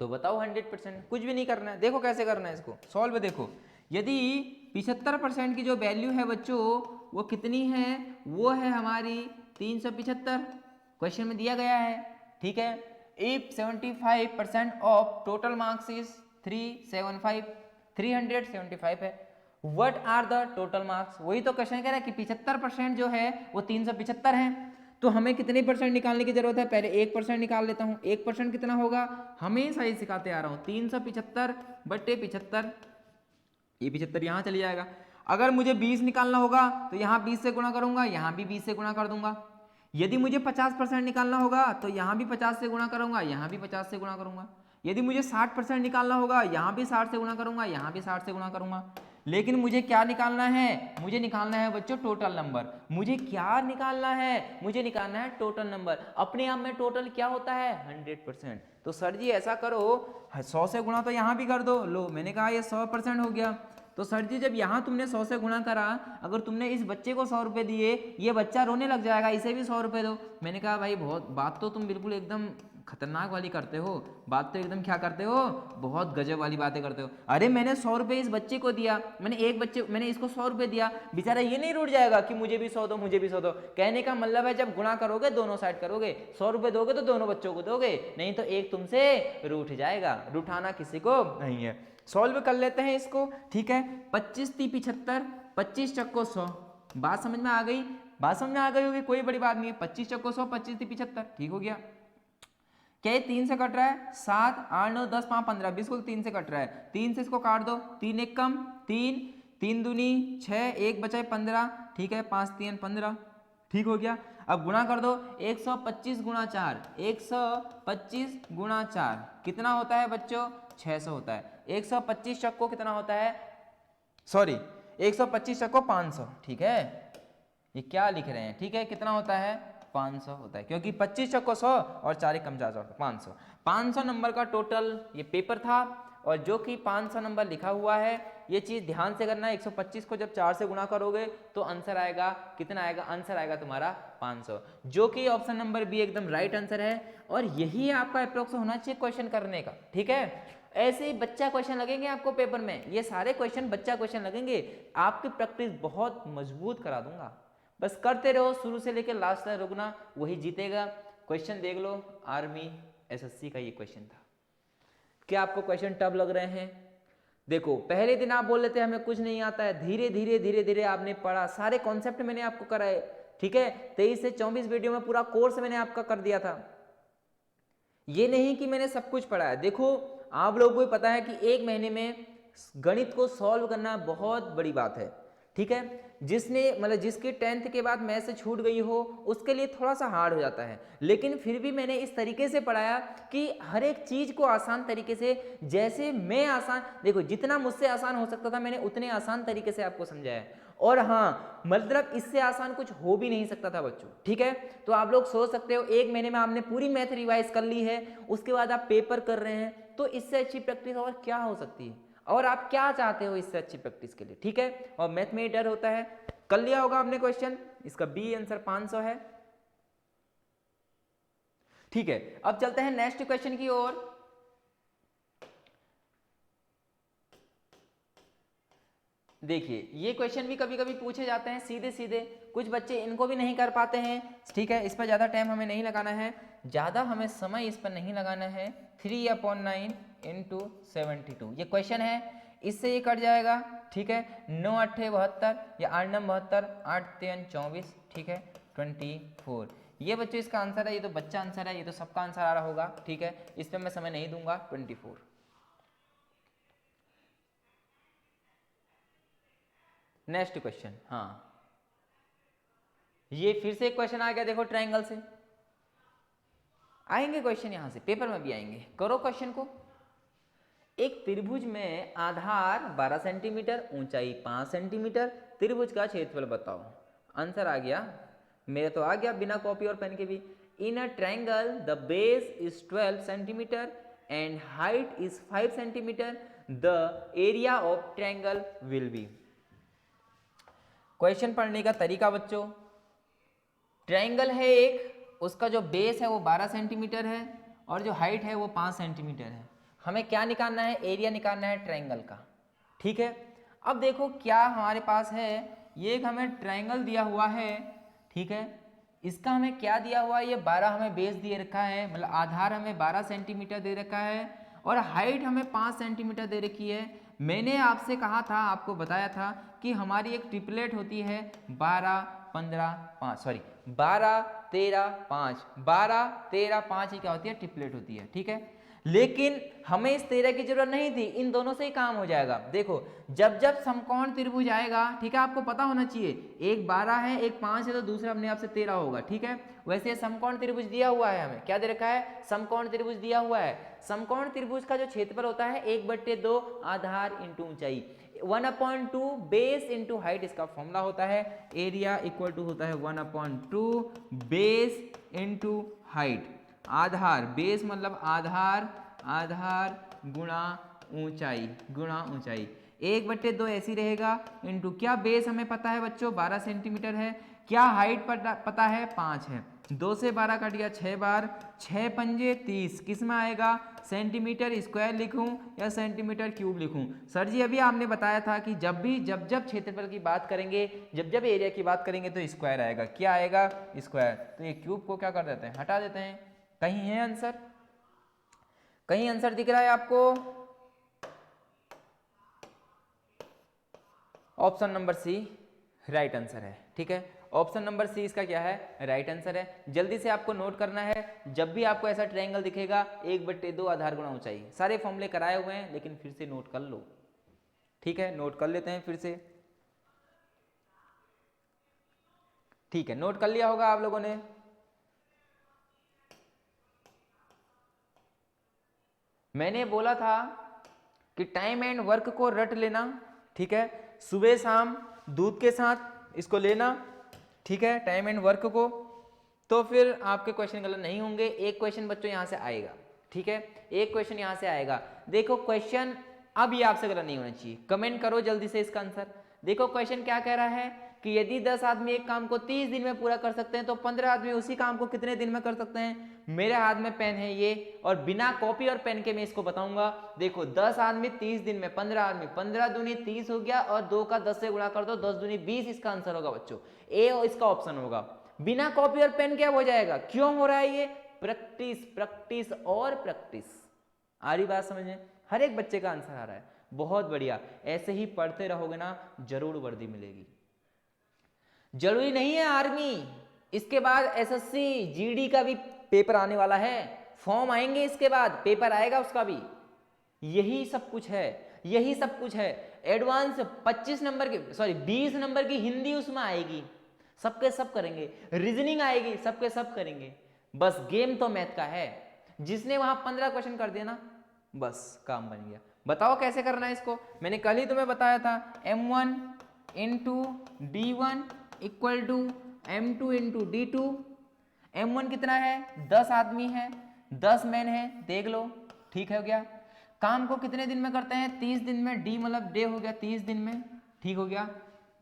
तो बताओ 100%, कुछ भी नहीं करना है। देखो कैसे करना है इसको सॉल्व, देखो यदि 75% की जो वैल्यू है बच्चों वो कितनी है? वो है हमारी 375, क्वेश्चन में दिया गया है, ठीक है। If 75% of total marks is 375 है, what are the total marks? वही तो क्वेश्चन कह रहा है कि 75% जो है वो 375 है, तो हमें कितने % निकालने की जरूरत है? पहले 1% निकाल लेता हूं। 1% कितना होगा? हमेशा ही सिखाते आ रहा हूं, 375 बटे 75, ये 75 यहां चली जाएगा। अगर मुझे 20 निकालना होगा तो यहाँ 20 से गुणा करूंगा, यहाँ भी 20 से गुणा कर दूंगा। यदि मुझे 50% निकालना होगा तो यहाँ भी 50 से गुणा करूंगा, यहाँ भी 50 से गुणा करूंगा। यदि मुझे 60% निकालना होगा, यहाँ भी 60 से गुणा करूंगा, यहाँ भी 60 से गुणा करूंगा। लेकिन मुझे क्या निकालना है? मुझे निकालना है बच्चों टोटल नंबर। मुझे क्या निकालना है? मुझे निकालना है टोटल नंबर। अपने आप में टोटल क्या होता है? 100%। तो सर जी ऐसा करो, 100 से गुणा तो यहाँ भी कर दो, लो मैंने कहा ये 100% हो गया। तो सर जी जब यहाँ तुमने 100 से गुणा करा, अगर तुमने इस बच्चे को 100 रुपये दिए, ये बच्चा रोने लग जाएगा, इसे भी 100 रुपये दो। मैंने कहा भाई बहुत बात तो तुम बिल्कुल एकदम खतरनाक वाली करते हो बात, तो एकदम क्या करते हो, बहुत गजब वाली बातें करते हो। अरे मैंने 100 रुपये इस बच्चे को दिया, मैंने इसको 100 रुपये दिया, बेचारा ये नहीं रूठ जाएगा कि मुझे भी 100 दो, मुझे भी 100 दो। कहने का मतलब है जब गुणा करोगे दोनों साइड करोगे, 100 रुपये दोगे तो दोनों बच्चों को दोगे, नहीं तो एक तुमसे रूठ जाएगा, रूठाना किसी को नहीं है। सॉल्व कर लेते हैं इसको, ठीक है। 25 × 75, 25 चक्को 100, बात समझ में आ गई, बात समझ में आ गई होगी, कोई बड़ी बात नहीं है। 25 चक्को 100, 25 × 75, ठीक हो गया। क्या ये 3 से कट रहा है, 7 8 9 10 5 15 बिल्कुल 3 से कट रहा है, 3 से इसको काट दो, 3 एक कम 3, 3 दूनी 6, 1 बचा 15, ठीक है, 5 3 15, ठीक हो गया। अब गुणा कर दो, 125 × 4, 125 × 4 कितना होता है बच्चों, 600 होता है। 125 चक्को कितना होता है, सॉरी 125 चक्को 500, ठीक है, ये क्या लिख रहे हैं, ठीक है, कितना होता है, 500 होता है, क्योंकि 25 चक्को 100 और 4 कम 400, 500। 500 नंबर का टोटल ये पेपर था, और जो कि 500 नंबर लिखा हुआ है, ये चीज़ ध्यान से करना है। 125 को जब 4 से गुणा करोगे तो आंसर आएगा कितना आएगा, आंसर आएगा तुम्हारा 500, जो कि ऑप्शन नंबर बी एकदम राइट आंसर है। और यही आपका अप्रोक्स होना चाहिए क्वेश्चन करने का, ठीक है। ऐसे ही बच्चा क्वेश्चन लगेंगे आपको पेपर में, ये सारे क्वेश्चन बच्चा क्वेश्चन लगेंगे, आपकी प्रैक्टिस बहुत मजबूत करा दूंगा। बस करते रहो शुरू से लेकर लास्ट तक, रुकना, वही जीतेगा। क्वेश्चन देख लो, आर्मी एसएससी का ये क्वेश्चन था। क्या आपको क्वेश्चन टफ लग रहे हैं? देखो पहले दिन आप बोल लेते हमें कुछ नहीं आता है, धीरे धीरे धीरे धीरे आपने पढ़ा, सारे कॉन्सेप्ट मैंने आपको कराए, ठीक है। 23 से 24 वीडियो में पूरा कोर्स मैंने आपका कर दिया था। ये नहीं कि मैंने सब कुछ पढ़ाया। देखो आप लोगों को भी पता है कि एक महीने में गणित को सॉल्व करना बहुत बड़ी बात है, ठीक है। जिसने मतलब जिसकी 10th के बाद मैथ से छूट गई हो उसके लिए थोड़ा सा हार्ड हो जाता है, लेकिन फिर भी मैंने इस तरीके से पढ़ाया कि हर एक चीज को आसान तरीके से, जैसे मैं आसान, देखो जितना मुझसे आसान हो सकता था मैंने उतने आसान तरीके से आपको समझाया। और हाँ मतलब इससे आसान कुछ हो भी नहीं सकता था बच्चों, ठीक है। तो आप लोग सोच सकते हो एक महीने में आपने पूरी मैथ रिवाइज कर ली है, उसके बाद आप पेपर कर रहे हैं, तो इससे अच्छी प्रैक्टिस और क्या हो सकती है, और आप क्या चाहते हो इससे अच्छी प्रैक्टिस के लिए, ठीक है। और मैथ में डर होता है, कर लिया होगा आपने क्वेश्चन, इसका बी आंसर 500 है, ठीक है। अब चलते हैं नेक्स्ट क्वेश्चन की ओर। देखिए ये क्वेश्चन भी कभी कभी पूछे जाते हैं सीधे सीधे, कुछ बच्चे इनको भी नहीं कर पाते हैं, ठीक है। इस पर ज़्यादा टाइम हमें नहीं लगाना है, ज़्यादा हमें समय इस पर नहीं लगाना है। 3/9 × 72 ये क्वेश्चन है, इससे ये कट जाएगा, ठीक है। 9 8 72 या 8 9 72, 8 3 24, ठीक है, 24। ये बच्चों इसका आंसर है, ये तो बच्चा आंसर है, ये तो सबका आंसर आ रहा होगा, ठीक है। इस पर मैं समय नहीं दूंगा, 24। नेक्स्ट क्वेश्चन, हाँ ये फिर से एक क्वेश्चन आ गया, देखो ट्रायंगल से आएंगे क्वेश्चन, यहां से पेपर में भी आएंगे, करो क्वेश्चन को। एक त्रिभुज में आधार 12 सेंटीमीटर, ऊंचाई 5 सेंटीमीटर, त्रिभुज का क्षेत्रफल बताओ। आंसर आ गया, मेरे तो आ गया बिना कॉपी और पेन के भी। In a triangle the base is 12 centimetre and height is 5 centimetre, the area of triangle will be. Question पढ़ने का तरीका बच्चों, ट्रायंगल है एक, उसका जो बेस है वो 12 सेंटीमीटर है और जो हाइट है वो 5 सेंटीमीटर है। हमें क्या निकालना है, एरिया निकालना है ट्रायंगल का, ठीक है। अब देखो क्या हमारे पास है, ये एक हमें ट्रायंगल दिया हुआ है, ठीक है। इसका हमें क्या दिया हुआ है, ये 12 हमें बेस दिए रखा है, मतलब आधार हमें 12 सेंटीमीटर दे रखा है और हाइट हमें 5 सेंटीमीटर दे रखी है। मैंने आपसे कहा था, आपको बताया था कि हमारी एक ट्रिपलेट होती है 12 15 5, सॉरी 12 13 5, 12 13 5 ही क्या होती है, ट्रिपलेट होती है, ठीक है। लेकिन हमें इस 13 की जरूरत नहीं थी, इन दोनों से ही काम हो जाएगा। देखो जब जब समकोण त्रिभुज आएगा, ठीक है, आपको पता होना चाहिए, एक 12 है एक 5 है तो दूसरा अपने आप से 13 होगा, ठीक है। वैसे समकोण त्रिभुज दिया हुआ है, हमें क्या दे रखा है, समकोण त्रिभुज दिया हुआ है। समकोण त्रिभुज का जो क्षेत्रफल होता है 1/2 आधार इंटू ऊंचाई, 1/2 बेस इंटू हाइट इसका फॉर्मूला होता है। एरिया इक्वल टू होता है 1/2 बेस इंटू हाइट, आधार बेस मतलब आधार, आधार गुणा ऊंचाई, गुणा ऊंचाई, 1/2 ऐसी रहेगा इंटू क्या बेस हमें पता है बच्चों 12 सेंटीमीटर है, क्या हाइट पता है 5 है, 2 से 12 कट गया 6 बार, 6 पंजे 30, किस में आएगा, सेंटीमीटर स्क्वायर लिखूं या सेंटीमीटर क्यूब लिखूं? सर जी अभी आपने बताया था कि जब क्षेत्रफल की बात करेंगे, जब एरिया की बात करेंगे तो स्क्वायर आएगा। क्या आएगा, स्क्वायर। तो ये क्यूब को क्या कर देते हैं, हटा देते हैं। कहीं है आंसर, कहीं आंसर दिख रहा है आपको? Option number C right answer है। ठीक है, ऑप्शन नंबर सी इसका क्या है, राइट आंसर है। जल्दी से आपको नोट करना है, जब भी आपको ऐसा ट्रायंगल दिखेगा 1/2 आधार गुणा ऊंचाई। सारे फॉर्मूले कराए हुए हैं लेकिन फिर से नोट कर लो। ठीक है, नोट कर लेते हैं फिर से। ठीक है, नोट कर लिया होगा आप लोगों ने। मैंने बोला था कि टाइम एंड वर्क को रट लेना। ठीक है, सुबह शाम दूध के साथ इसको लेना। ठीक है, टाइम एंड वर्क को, तो फिर आपके क्वेश्चन गलत नहीं होंगे। एक क्वेश्चन बच्चों यहां से आएगा। ठीक है, एक क्वेश्चन यहां से आएगा। देखो क्वेश्चन अब ये आपसे गलत नहीं होना चाहिए, कमेंट करो जल्दी से इसका आंसर। देखो क्वेश्चन क्या कह रहा है कि यदि 10 आदमी एक काम को 30 दिन में पूरा कर सकते हैं तो 15 आदमी उसी काम को कितने दिन में कर सकते हैं। मेरे हाथ में पेन है ये, और बिना कॉपी और पेन के मैं इसको बताऊंगा। देखो 10 आदमी 30 दिन में, 15 आदमी, 15 दूनी 30 हो गया, और 2 का 10 से गुणा कर दो, 10 दूनी 20 इसका आंसर होगा बच्चों। ए इसका ऑप्शन होगा। बिना कॉपी और पेन क्या हो जाएगा, क्यों हो रहा है ये, प्रैक्टिस प्रैक्टिस और प्रैक्टिस। आ रही बात समझ में? हर एक बच्चे का आंसर आ रहा है, बहुत बढ़िया। ऐसे ही पढ़ते रहोगे ना, जरूर वर्दी मिलेगी। जरूरी नहीं है आर्मी, इसके बाद एसएससी जीडी का भी पेपर आने वाला है, फॉर्म आएंगे, इसके बाद पेपर आएगा उसका भी। यही सब कुछ है, यही सब कुछ है। एडवांस 25 नंबर की, सॉरी 20 नंबर की हिंदी उसमें आएगी, सबके सब करेंगे। रीजनिंग आएगी, सबके सब करेंगे। बस गेम तो मैथ का है। जिसने वहां 15 क्वेश्चन कर दिया ना, बस काम बन गया। बताओ कैसे करना है इसको। मैंने कल ही तुम्हें बताया था, m1 into d1 equal to m2 into d2। m1 कितना है, 10 आदमी है, 10 मैन है, देख लो। ठीक है, हो गया। काम को कितने दिन में करते हैं, 30 दिन में। d मतलब डे हो गया, 30 दिन में। ठीक हो गया,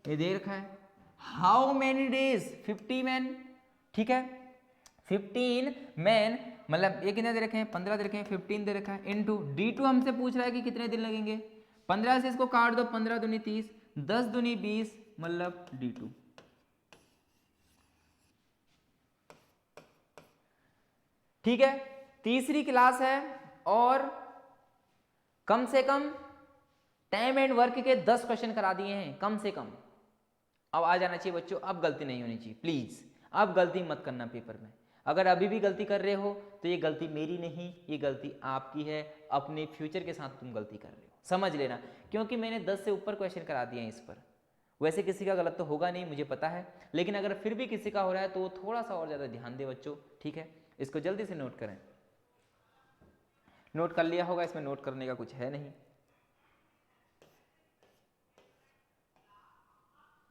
ये दे रखा है। How many days, 50 man. ठीक है, 15 मैन मतलब ये कितने दे रखे हैं, 15 दे रखे हैं, 15 दे रखा है, इंटू d2 हमसे पूछ रहा है कि कितने दिन लगेंगे। 15 से इसको काट दो, 15 दूनी 30, 10 दूनी 20 मतलब d2। ठीक है, तीसरी क्लास है और कम से कम टाइम एंड वर्क के 10 क्वेश्चन करा दिए हैं, कम से कम। अब आ जाना चाहिए बच्चों, अब गलती नहीं होनी चाहिए प्लीज। अब गलती मत करना पेपर में। अगर अभी भी गलती कर रहे हो तो ये गलती मेरी नहीं, ये गलती आपकी है। अपने फ्यूचर के साथ तुम गलती कर रहे हो, समझ लेना। क्योंकि मैंने 10 से ऊपर क्वेश्चन करा दिए हैं इस पर। वैसे किसी का गलत तो होगा नहीं, मुझे पता है, लेकिन अगर फिर भी किसी का हो रहा है तो वो थोड़ा सा और ज़्यादा ध्यान दे बच्चों। ठीक है, इसको जल्दी से नोट करें। नोट कर लिया होगा, इसमें नोट करने का कुछ है नहीं।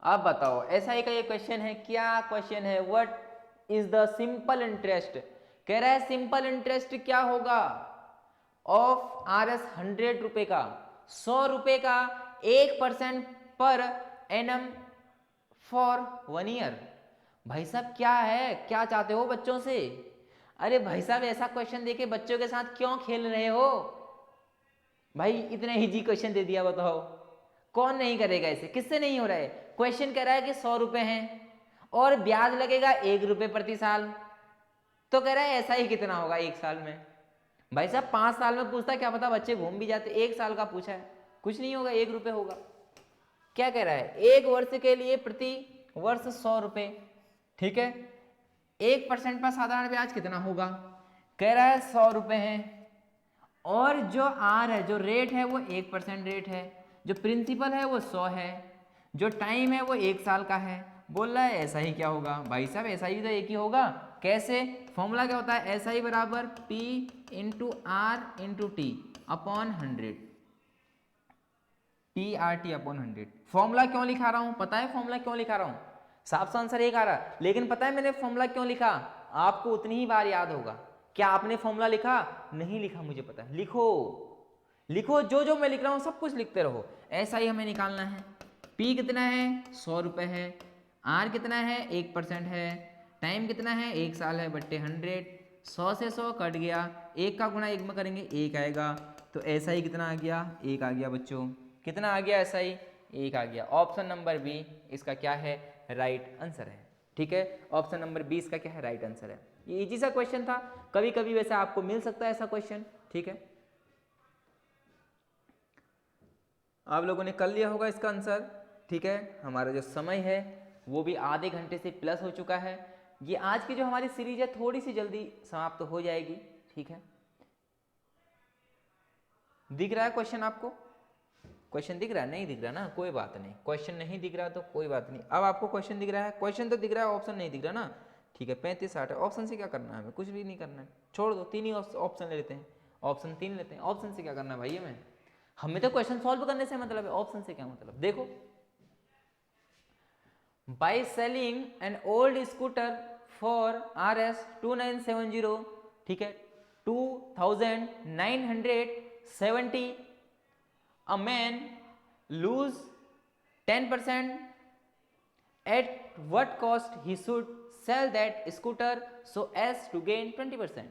अब बताओ, ऐसा ही का ये क्वेश्चन है। क्या क्वेश्चन है, what is the simple interest. कह रहा है सिंपल इंटरेस्ट क्या होगा ऑफ RS 100 रुपए का, 100 रुपए का 1% पर एनम फॉर 1 ईयर। भाई साहब क्या है, क्या चाहते हो बच्चों से? अरे भाई साहब ऐसा क्वेश्चन देके बच्चों के साथ क्यों खेल रहे हो भाई? इतना इजी क्वेश्चन दे दिया, बताओ कौन नहीं करेगा इसे? किससे नहीं हो रहा है? क्वेश्चन कह रहा है कि 100 रुपए हैं और ब्याज लगेगा 1 रुपए प्रति साल, तो कह रहा है ऐसा ही कितना होगा 1 साल में। भाई साहब 5 साल में पूछता, क्या पता बच्चे घूम भी जाते। 1 साल का पूछा है, कुछ नहीं होगा, 1 रुपए होगा। क्या कह रहा है, 1 वर्ष के लिए प्रति वर्ष 100 रुपए। ठीक है, 1% पर साधारण ब्याज कितना होगा? कह रहा है 100 रुपए है, और जो आर है, जो रेट है वो 1% रेट है, जो प्रिंसिपल है वो 100 है, जो टाइम है वो 1 साल का है। बोल रहा है ऐसा ही क्या होगा? भाई साहब ऐसा ही तो एक ही होगा। कैसे? फॉर्मूला क्या होता है, ऐसा ही बराबर P into R into T upon 100, PRT upon 100। Formula क्यों लिखा रहा हूं? पता है फॉर्मूला क्यों लिखा रहा हूं? साफ सा आंसर एक आ रहा है, लेकिन पता है मैंने फॉर्मूला क्यों लिखा? आपको उतनी ही बार याद होगा। क्या आपने फॉर्मूला लिखा? नहीं लिखा, मुझे पता है। लिखो लिखो, जो मैं लिख रहा हूं सब कुछ लिखते रहो। ऐसा ही हमें निकालना है। P कितना है, 100 रुपए है। R कितना है, 1% है। टाइम कितना है, 1 साल है, बट्टे 100, 100 से 100 कट गया, 1 का गुणा 1 में करेंगे 1 आएगा, तो ऐसा ही कितना आ गया, 1 आ गया बच्चों। कितना आ गया ऐसा ही, 1 आ गया। ऑप्शन नंबर बी इसका क्या है, राइट आंसर है। ठीक है, ऑप्शन नंबर बी इसका क्या है, राइट आंसर है। ये इजी सा क्वेश्चन था, कभी कभी वैसे आपको मिल सकता है ऐसा क्वेश्चन। ठीक है, आप लोगों ने कर लिया होगा इसका आंसर। ठीक है, हमारा जो समय है वो भी आधे घंटे से प्लस हो चुका है। ये आज की जो हमारी सीरीज है थोड़ी सी जल्दी समाप्त हो जाएगी। ठीक है, दिख रहा है क्वेश्चन आपको, क्वेश्चन दिख रहा है, नहीं दिख रहा ना, कोई बात नहीं, क्वेश्चन नहीं दिख रहा तो कोई बात नहीं। अब आपको क्वेश्चन दिख रहा है, क्वेश्चन तो दिख रहा है, ऑप्शन नहीं दिख रहा ना। ठीक है, 35-60 है, ऑप्शन से क्या करना है हमें, कुछ भी नहीं करना है, छोड़ दो, 3 ही ऑप्शन ले लेते हैं, ऑप्शन 3 लेते हैं। ऑप्शन से क्या करना है भाई, हमें तो क्वेश्चन सॉल्व करने से मतलब है, ऑप्शन से क्या मतलब। देखो, by selling an old scooter for RS2970, ठीक है, 2970, a man lose 10%, at what cost he should sell that scooter so as to gain 20%।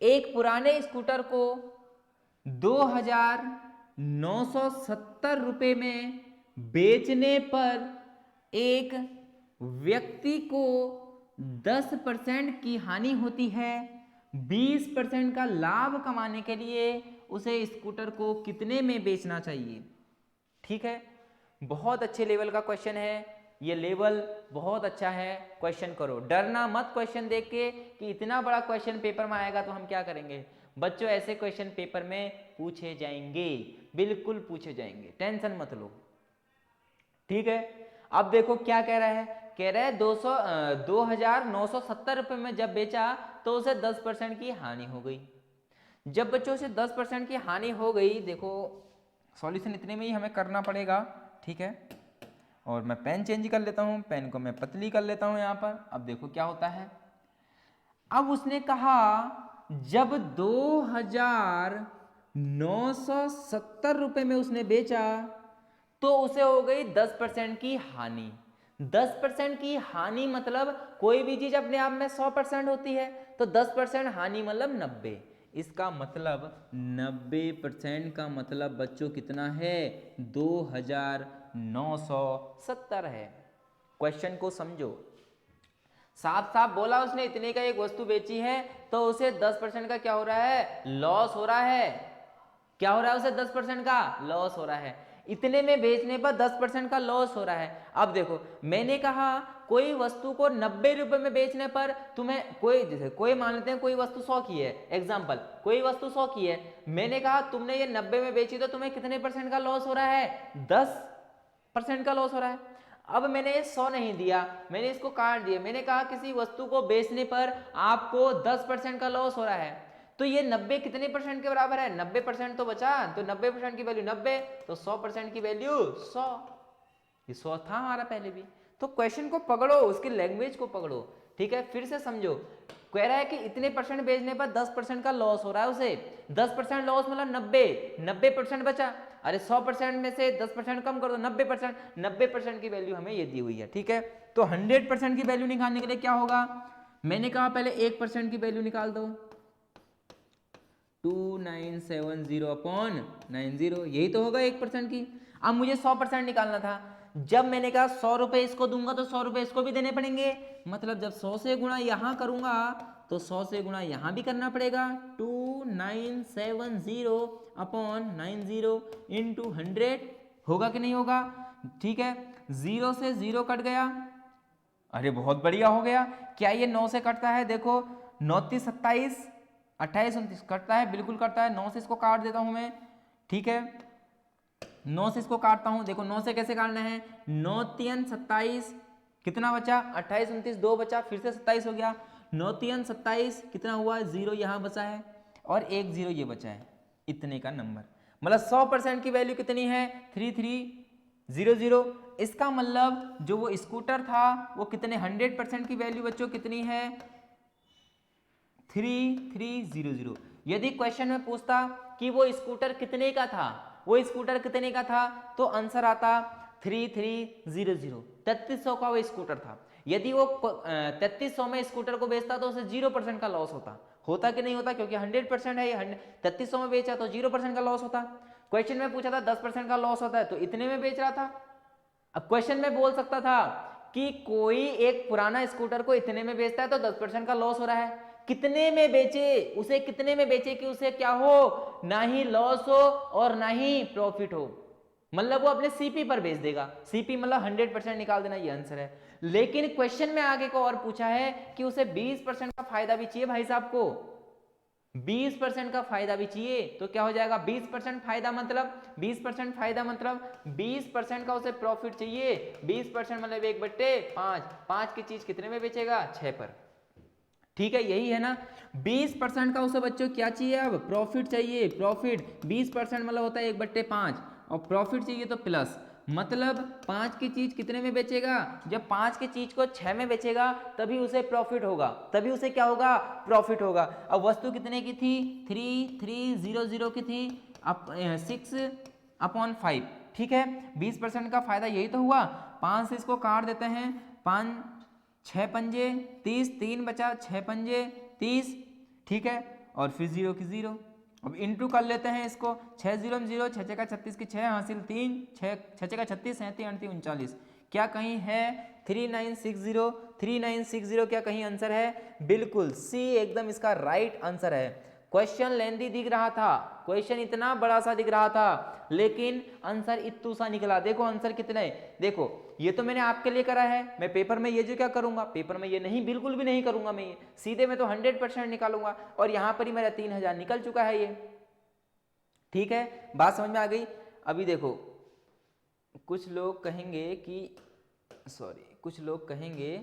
एक पुराने स्कूटर को 2,970 रुपये में बेचने पर एक व्यक्ति को 10% की हानि होती है। 20% का लाभ कमाने के लिए उसे स्कूटर को कितने में बेचना चाहिए। ठीक है, बहुत अच्छे लेवल का क्वेश्चन है, ये लेवल बहुत अच्छा है। क्वेश्चन करो, डरना मत क्वेश्चन देख के कि इतना बड़ा क्वेश्चन पेपर में आएगा तो हम क्या करेंगे। बच्चों, ऐसे क्वेश्चन पेपर में पूछे जाएंगे, बिल्कुल पूछे जाएंगे, टेंशन मत लो। ठीक है, अब देखो क्या कह रहा है, कह रहा है 2,970 रुपये में जब बेचा तो उसे 10% की हानि हो गई। जब बच्चों से 10% की हानि हो गई, देखो सॉल्यूशन इतने में ही हमें करना पड़ेगा। ठीक है, और मैं पेन चेंज कर लेता हूं, पेन को मैं पतली कर लेता हूं यहां पर। अब देखो क्या होता है, अब उसने कहा जब 2,970 रुपये में उसने बेचा तो उसे हो गई 10% की हानि। 10% की हानि मतलब कोई भी चीज अपने आप में 100% होती है, तो 10% हानि मतलब 90। इसका मतलब 90% का मतलब बच्चों कितना है, 2,970 है। क्वेश्चन को समझो, साफ साफ बोला उसने, इतने का एक वस्तु बेची है तो उसे 10% का क्या हो रहा है, लॉस हो रहा है। क्या हो रहा है, उसे 10% का लॉस हो रहा है। इतने में बेचने पर 10% का लॉस हो रहा है। अब देखो, मैंने कहा कोई वस्तु को 90 रुपए में बेचने पर तुम्हें कोई, जैसे कोई मान लेते हैं कोई वस्तु 100 की है, एग्जांपल कोई वस्तु 100 की है, मैंने कहा तुमने ये 90 में बेची तो तुम्हें कितने % का लॉस हो रहा है, 10% का लॉस हो रहा है। अब मैंने ये 100 नहीं दिया, मैंने इसको काट दिया, मैंने कहा किसी वस्तु को बेचने पर आपको 10% का लॉस हो रहा है, तो ये 90 कितने % के बराबर है, 90% तो बचा, तो 90% की वैल्यू 90, तो 100% की वैल्यू 100। ये 100 था हमारा पहले भी। तो क्वेश्चन को पकड़ो, उसकी लैंग्वेज को पकड़ो। ठीक है, फिर से समझो, कह रहा है कि इतने % बेचने पर 10% का लॉस हो रहा है उसे। 10% लॉस मतलब 90% बचा। अरे 100% में से 10% कम कर दो, 90%। 90% की वैल्यू हमें ये दी हुई है। ठीक है, तो 100% की वैल्यू निकालने के लिए क्या होगा, मैंने कहा पहले 1% की वैल्यू निकाल दो, 2970/90, यही तो होगा 1% की। अब मुझे 100% निकालना था, जब मैंने कहा 100 रुपए इसको दूंगा तो 100 रुपए इसको भी देने पड़ेंगे, मतलब जब 100 से गुणा यहां करूंगा तो 100 से गुणा यहां भी करना पड़ेगा। 2970/90 इंटू 100 होगा कि नहीं होगा। ठीक है, 0 से 0 कट गया, अरे बहुत बढ़िया हो गया। क्या ये 9 से कटता है, देखो 9 3 27, 28 29 कटता है, बिल्कुल कटता है। 9 से इसको काट देता हूं मैं। ठीक है, 9 से इसको काटता हूं, देखो 9 से कैसे काटना है, 9 3 27, कितना बचा, 28 29, 2 बचा, फिर से 27 हो गया। 9 3 27 कितना हुआ, 0 यहां बचा है और 1 0 ये बचा है, इतने का नंबर। मतलब 100% की वैल्यू कितनी है, 3300। इसका मतलब जो वो स्कूटर था वो कितने, 100% की वैल्यू बच्चों कितनी है, 3300। यदि क्वेश्चन में पूछता कि वो स्कूटर कितने का था, वो स्कूटर कितने का था, तो आंसर आता 3300, 3300 का वो स्कूटर था। यदि वो 3300 में स्कूटर को बेचता तो उसे 0% का लॉस होता कि नहीं होता, क्योंकि 100% है ये, 3300 में बेचा तो 0% का लॉस होता। क्वेश्चन में पूछा था 10% का लॉस होता है तो इतने में बेच रहा था। अब क्वेश्चन में बोल सकता था कि कोई एक पुराना स्कूटर को इतने में बेचता है तो 10% का लॉस हो रहा है, कितने में बेचे, उसे कितने में बेचे कि उसे क्या हो, ना ही लॉस हो और ना ही प्रॉफिट हो, मतलब वो अपने सीपी पर बेच देगा। सीपी मतलब 100% निकाल देना, ये आंसर है। लेकिन क्वेश्चन में आगे को और पूछा है कि उसे 20% का फायदा भी चाहिए भाई साहब को, 20% का फायदा भी चाहिए, तो क्या हो जाएगा 20% फायदा मतलब 20% फायदा मतलब 20% का उसे प्रॉफिट चाहिए। 20% मतलब 1/5, 5 की चीज कितने में बेचेगा, 6 पर। ठीक है, यही है ना। 20% का उसे बच्चों क्या चाहिए, अब प्रॉफिट चाहिए। प्रॉफिट 20% मतलब होता है 1/5, और प्रॉफिट चाहिए तो प्लस, मतलब 5 की चीज कितने में बेचेगा, जब 5 की चीज को 6 में बेचेगा तभी उसे प्रॉफिट होगा, तभी उसे क्या होगा, प्रॉफिट होगा। अब वस्तु कितने की थी, 3300 की थी, अब 6/5, ठीक है। 20% का फायदा यही तो हुआ। 5 से इसको काट देते हैं, 5 6 पंजे 30, 3 बचा, 6 पंजे 30, ठीक है, और फिर 0 की 0। अब इंटू कर लेते हैं इसको, 6 0 0, 6 6 36 की 6 हासिल 3, 6 6 36 37 38 39, क्या कहीं है 3960 क्या कहीं आंसर है, बिल्कुल सी एकदम इसका राइट आंसर है। क्वेश्चन लेंदी दिख रहा था, क्वेश्चन इतना बड़ा सा दिख रहा था, लेकिन आंसर इत्तू सा निकला। देखो आंसर कितने, देखो ये तो मैंने आपके लिए करा है, मैं पेपर में ये जो क्या करूंगा, पेपर में ये नहीं, बिल्कुल भी नहीं करूंगा मैं, ये सीधे मैं तो 100% निकालूंगा, और यहां पर ही मेरा 3000 निकल चुका है ये। ठीक है, बात समझ में आ गई। अभी देखो कुछ लोग कहेंगे कि कुछ लोग कहेंगे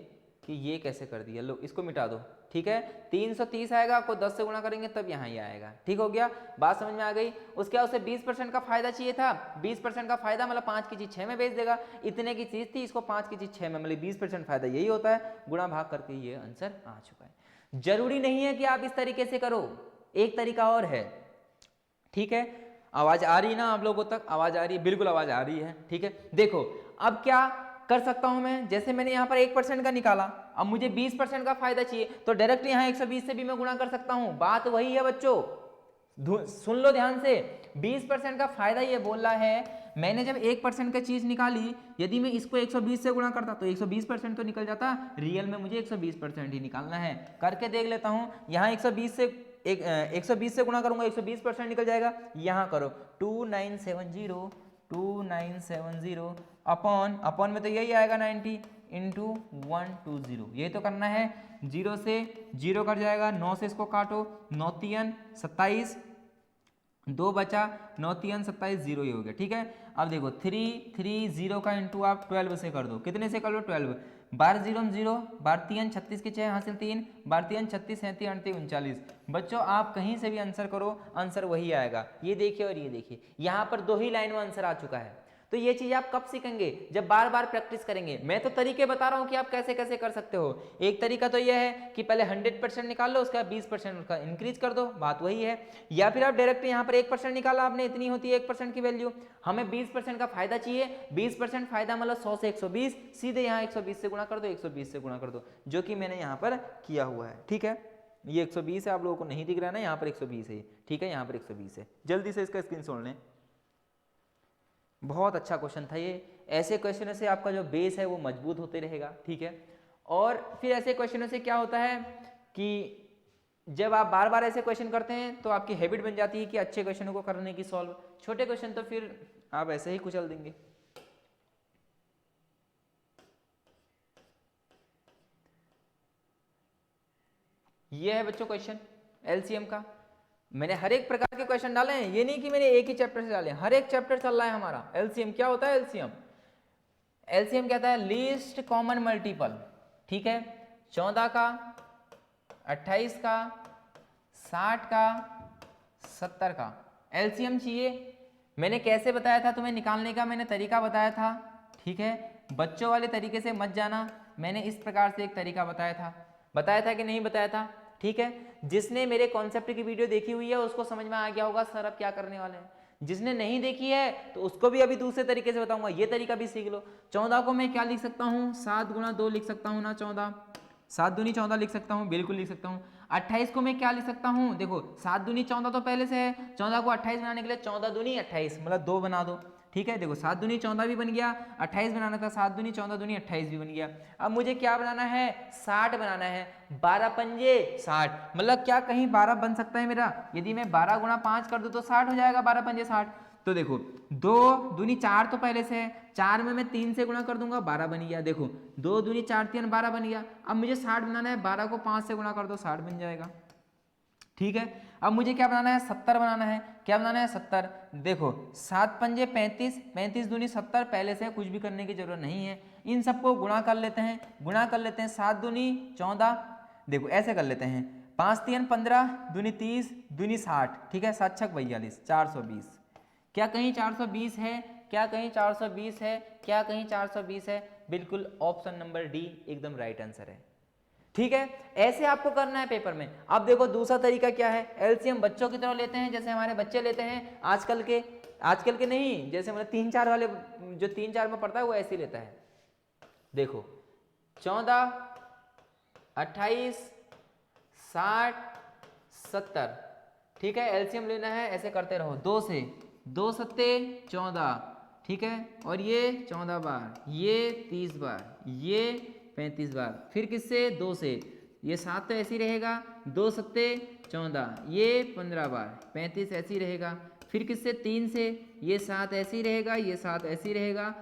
कि ये कैसे कर दिया, लो इसको मिटा दो, ठीक है। 330 आएगा, आपको 10 से गुणा करेंगे तब यहाँ ही आएगा, ठीक हो गया, बात समझ में आ गई। उसके बाद उसे 20% का फायदा चाहिए था, 20% का फायदा मतलब 5 की चीज 6 में बेच देगा, इतने की चीज थी, इसको 5 की चीज 6 में, मतलब 20% फायदा यही होता है, गुणा भाग करके ये आंसर आ चुका है। जरूरी नहीं है कि आप इस तरीके से करो, एक तरीका और है, ठीक है। आवाज आ रही है ना आप लोगों तक, आवाज आ रही है, बिल्कुल आवाज आ रही है, ठीक है। देखो अब क्या कर सकता हूं मैं, जैसे मैंने यहाँ पर 1% का निकाला, अब मुझे 20% का फायदा चाहिए, तो डायरेक्ट यहाँ 120 से भी मैं गुणा कर सकता हूं। बात वही है बच्चों, सुन लो ध्यान से, 20% का फायदा ये बोल रहा है, मैंने जब 1% का चीज निकाली, यदि मैं इसको 120 से गुणा करता तो 120% तो निकल जाता, रियल में मुझे 120% ही निकालना है। करके देख लेता हूं, यहाँ 120 से 120 से गुणा करूंगा 120% निकल जाएगा। यहाँ करो 2970 अपॉन में तो यही आएगा 90 इंटू 120, यही तो करना है। 0 से 0 कट जाएगा, 9 से इसको काटो, 9 3 27, 2 बचा, 9 3 27, 0 ही हो गया, ठीक है। अब देखो 330 का इंटू आप 12 से कर दो, कितने से कर लो 12, 12 0 0, 12 3 36 की 6 हासिल 3, 12 3 36 37 38 39। बच्चों आप कहीं से भी आंसर करो, आंसर वही आएगा। ये देखिए और ये देखिए, यहाँ पर 2 ही लाइन में आंसर आ चुका है। तो ये चीज आप कब सीखेंगे, जब बार बार प्रैक्टिस करेंगे। मैं तो तरीके बता रहा हूं कि आप कैसे कैसे कर सकते हो। एक तरीका तो यह है कि पहले 100% निकाल लो, उसका 20% उसका इंक्रीज कर दो, बात वही है। या फिर आप डायरेक्ट यहाँ पर 1% निकाला आपने, इतनी होती है 1% की वैल्यू, हमें 20% का फायदा चाहिए, 20% फायदा मतलब 100 से 120, सीधे यहाँ 120 से गुणा कर दो, 120 से गुणा कर दो, जो कि मैंने यहाँ पर किया हुआ है, ठीक है। ये 120 है, आप लोगों को नहीं दिख रहा है ना, यहाँ पर 120 है, ठीक है, यहाँ पर 120 है। जल्दी से इसका स्क्रीनशॉट लें, बहुत अच्छा क्वेश्चन था ये। ऐसे क्वेश्चनों से आपका जो बेस है वो मजबूत होते रहेगा, ठीक है। और फिर ऐसे क्वेश्चनों से क्या होता है कि जब आप बार बार ऐसे क्वेश्चन करते हैं तो आपकी हैबिट बन जाती है कि अच्छे क्वेश्चनों को करने की सॉल्व, छोटे क्वेश्चन तो फिर आप ऐसे ही कुचल देंगे। ये है बच्चों क्वेश्चन एलसीएम का। मैंने हर एक प्रकार के क्वेश्चन डाले हैं, ये नहीं कि मैंने एक ही चैप्टर से डाले, हर एक चैप्टर चल रहा है हमारा। एलसीएम क्या होता है, एलसीएम एलसीएम कहता है लीस्ट कॉमन मल्टीपल, ठीक है। 14 का, 28 का, 60 का, 70 का एलसीएम चाहिए। मैंने कैसे बताया था तुम्हें निकालने का, मैंने तरीका बताया था, ठीक है। बच्चों वाले तरीके से मत जाना, मैंने इस प्रकार से एक तरीका बताया था कि नहीं बताया था, ठीक है। जिसने मेरे कॉन्सेप्ट की वीडियो देखी हुई है उसको समझ में आ गया होगा सर अब क्या करने वाले हैं। जिसने नहीं देखी है तो उसको भी अभी दूसरे तरीके से बताऊंगा, ये तरीका भी सीख लो। 14 को मैं क्या लिख सकता हूँ, 7 गुणा 2 लिख सकता हूँ ना, 14, 7 दूनी 14 लिख सकता हूँ, बिल्कुल लिख सकता हूँ। 28 को मैं क्या लिख सकता हूँ, देखो 7 दूनी 14 तो पहले से है, 14 को 28 बनाने के लिए 14 दूनी 28 मतलब 2 बना दो, ठीक है। देखो 7 दूनी 14 भी बन गया, 28 बनाना था, 7 दूनी 14 दूनी 28 भी बन गया। अब मुझे क्या बनाना है, 60 बनाना है, 12 पंजे 60, मतलब क्या कहीं 12 बन सकता है मेरा, यदि मैं 12 गुणा 5 कर दूं तो 60 हो जाएगा, 12 पंजे 60। तो देखो 2 दूनी 4 तो पहले से है, 4 में मैं 3 से गुणा कर दूंगा, 12 बन गया। देखो 2 दूनी 4 3 12 बन गया। अब मुझे 60 बनाना है, 12 को 5 से गुणा कर दो, 60 बन जाएगा, ठीक है। अब मुझे क्या बनाना है, 70 बनाना है। क्या बनाना है, 70। देखो 7 पंजे 35, 35 दूनी 70 पहले से, कुछ भी करने की जरूरत नहीं है। इन सबको गुणा कर लेते हैं, गुणा कर लेते हैं, 7 दूनी 14, देखो ऐसे कर लेते हैं, 5 3 15 दूनी 30 दूनी 60, ठीक है, 7 6 42, 420। क्या कहीं 420 है, क्या कहीं 420 है, क्या कहीं 420 है, बिल्कुल ऑप्शन नंबर डी एकदम राइट आंसर है, ठीक है। ऐसे आपको करना है पेपर में। अब देखो दूसरा तरीका क्या है, एलसीएम बच्चों की तरह लेते हैं, जैसे हमारे बच्चे लेते हैं आजकल के नहीं, जैसे मतलब 3 4 वाले, जो 3 4 में पढ़ता है वो ऐसे ही लेता है। देखो 14 28 60 70, ठीक है, एलसीएम लेना है, ऐसे करते रहो, 2 से 2 सत्ते 14, ठीक है, और ये 14 बार, ये 30 बार, ये 35 बार, फिर किससे, 2 से, ये 7 तो ऐसे ही रहेगा, 2 सत्ते 14, ये 15 बार, 35 ऐसे ही रहेगा, फिर किससे, 3 से, ये 7 ऐसे ही रहेगा, ये 7 ऐसे ही रहेगा,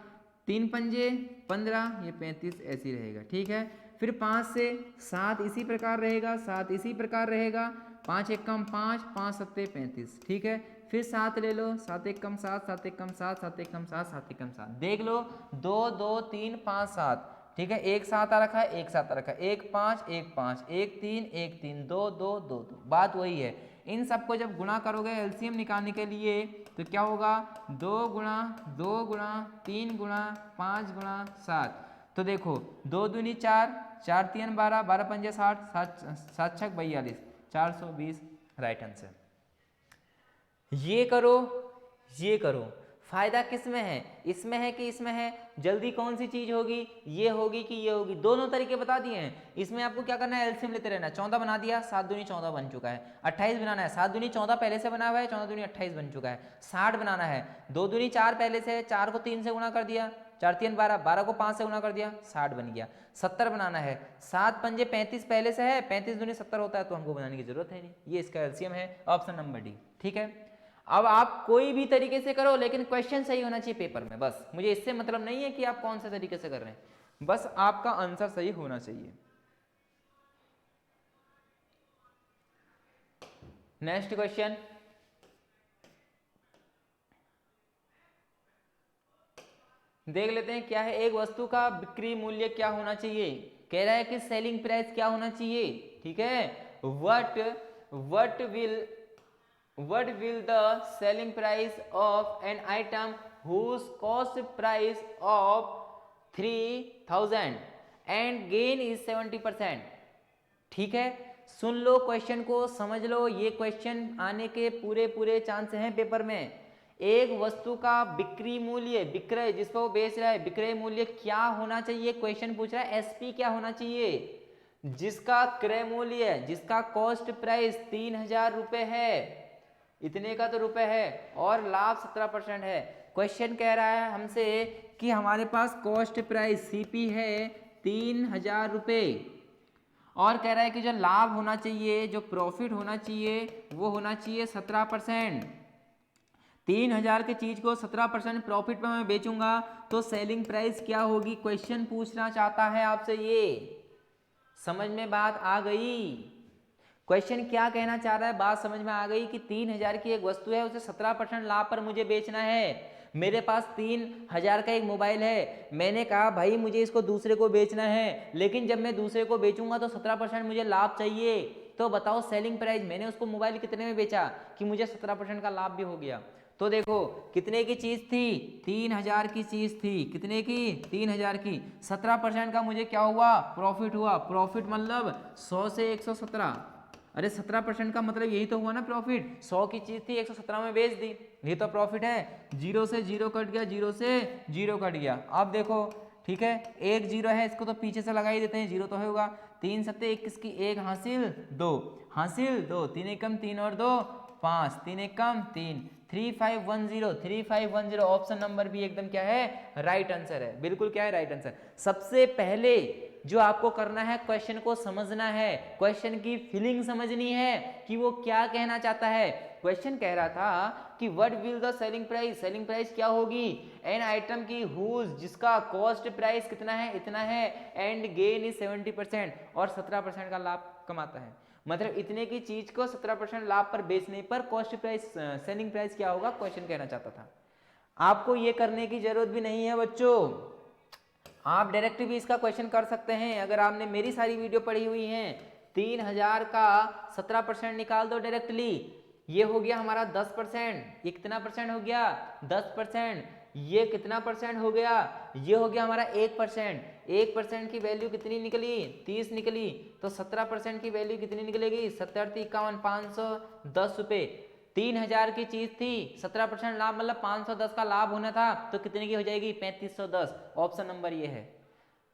3 पंजे 15, ये 35 ऐसे ही रहेगा, ठीक है। फिर 5 से 7 इसी प्रकार रहेगा, 7 इसी प्रकार रहेगा, 5 एक कम 5, 5 सत्ते 35, ठीक है। फिर 7 ले लो, 7 एक कम 7, 7 एक कम 7, 7 एक कम 7, 7 एक कम 7, देख लो 2 2 3 5 7, ठीक है, एक 7 आ रखा है, एक 7 आ रखा है, एक 5 एक 5, एक 3 एक 3, 2 2 2 2, बात वही है। इन सबको जब गुणा करोगे एलसीएम निकालने के लिए तो क्या होगा, 2 गुणा 2 गुणा 3 गुणा 5 गुणा 7, तो देखो 2 दूनी 4, 4 3 12, 12 पंजे 60, 7 6 42, 420 राइट आंसर। ये करो, ये करो, फायदा किस में है, इसमें है कि इसमें है, जल्दी कौन सी चीज होगी, ये होगी कि ये होगी, दोनों तरीके बता दिए हैं। इसमें आपको क्या करना है, एलसीएम लेते रहना। 14 बना दिया, 7 दूनी 14 बन चुका है। 28 बनाना है, 7 दूनी 14 पहले से बना हुआ है, 14 दूनी 28 बन चुका है। 60 बनाना है, 2 दूनी 4 पहले से है, 4 को 3 से गुणा कर दिया, 4 3 12, 12 को 5 से गुणा कर दिया, 60 बन गया। 70 बनाना है, 7 पंजे 35 पहले से है, 35 दूनी 70 होता है, तो हमको बनाने की जरूरत है नहीं, ये इसका एलसीएम है, ऑप्शन नंबर डी, ठीक है। अब आप कोई भी तरीके से करो, लेकिन क्वेश्चन सही होना चाहिए पेपर में, बस मुझे इससे मतलब नहीं है कि आप कौन से तरीके से कर रहे हैं, बस आपका आंसर सही होना चाहिए। नेक्स्ट क्वेश्चन, देख लेते हैं क्या है। एक वस्तु का बिक्री मूल्य क्या होना चाहिए, कह रहा है कि सेलिंग प्राइस क्या होना चाहिए, ठीक है। What will the selling price of an item whose cost price of 3000 and gain is 70%, ठीक है। सुन लो क्वेश्चन को, समझ लो, ये क्वेश्चन आने के पूरे पूरे चांस हैं पेपर में। एक वस्तु का बिक्री मूल्य, विक्रय जिसको वो बेच रहा है, विक्रय मूल्य क्या होना चाहिए, क्वेश्चन पूछ रहा है, एसपी क्या होना चाहिए, जिसका क्रय मूल्य, जिसका कॉस्ट प्राइस 3000 रुपए है, इतने का तो रुपए है, और लाभ 17% है। क्वेश्चन कह रहा है हमसे कि हमारे पास कॉस्ट प्राइस सीपी है 3000 रुपए, और कह रहा है कि जो लाभ होना चाहिए, जो प्रॉफिट होना चाहिए, वो होना चाहिए 17%। 3000 की चीज को 17% प्रॉफिट पर मैं बेचूंगा तो सेलिंग प्राइस क्या होगी, क्वेश्चन पूछना चाहता है आपसे। ये समझ में बात आ गई, क्वेश्चन क्या कहना चाह रहा है, बात समझ में आ गई कि 3000 की एक वस्तु है, उसे 17% लाभ पर मुझे बेचना है। मेरे पास 3000 का एक मोबाइल है, मैंने कहा भाई मुझे इसको दूसरे को बेचना है, लेकिन जब मैं दूसरे को बेचूंगा तो 17% मुझे लाभ चाहिए, तो बताओ सेलिंग प्राइस, मैंने उसको मोबाइल कितने में बेचा कि मुझे 17% का लाभ भी हो गया। तो देखो कितने की चीज थी, 3000 की चीज थी, कितने की, 3000 की, 17% का मुझे क्या हुआ, प्रॉफिट हुआ। प्रॉफिट मतलब 100 से 117, अरे 17% का मतलब यही तो हुआ ना प्रॉफिट। 100 की चीज थी 117 में बेच दी, ये तो प्रॉफिट है, 0 से 0 कट गया, 0 से 0 कट गया। अब देखो ठीक है, 1 0 है, इसको तो पीछे से लगा ही देते हैं, 0 तो होगा। 3 सत्ते 21 की 1 हासिल 2 हासिल 2, 3 एकम 3 और 2 5, 3 एकम 3, 3510 3510 ऑप्शन नंबर बी एकदम क्या है, राइट आंसर है, बिल्कुल क्या है, राइट आंसर। सबसे पहले जो आपको करना है, क्वेश्चन को समझना है, क्वेश्चन की फीलिंग समझनी है कि वो क्या कहना चाहता है। क्वेश्चन कह रहा था कि what will the selling price क्या होगी, एन आइटम की हुज जिसका कॉस्ट प्राइस कितना है, इतना है, एंड गेन इज 70% और 17% का लाभ कमाता है। मतलब इतने की चीज को 17% लाभ पर बेचने पर कॉस्ट प्राइस सेलिंग प्राइस क्या होगा, क्वेश्चन कहना चाहता था। आपको ये करने की जरूरत भी नहीं है बच्चों, आप डायरेक्ट भी इसका क्वेश्चन कर सकते हैं। अगर आपने मेरी सारी वीडियो पढ़ी हुई है, 3000 का 17% निकाल दो डायरेक्टली, ये हो गया हमारा 10%, ये कितना परसेंट हो गया, 10%, ये कितना परसेंट हो गया, ये हो गया हमारा 1%। 1% की वैल्यू कितनी निकली, 30 निकली, तो 17% की वैल्यू कितनी निकलेगी, 70 51 510 रुपये। 3000 की चीज थी, 17% लाभ मतलब 510 का लाभ होना था, तो कितने की हो जाएगी, 3510। ऑप्शन नंबर ये है।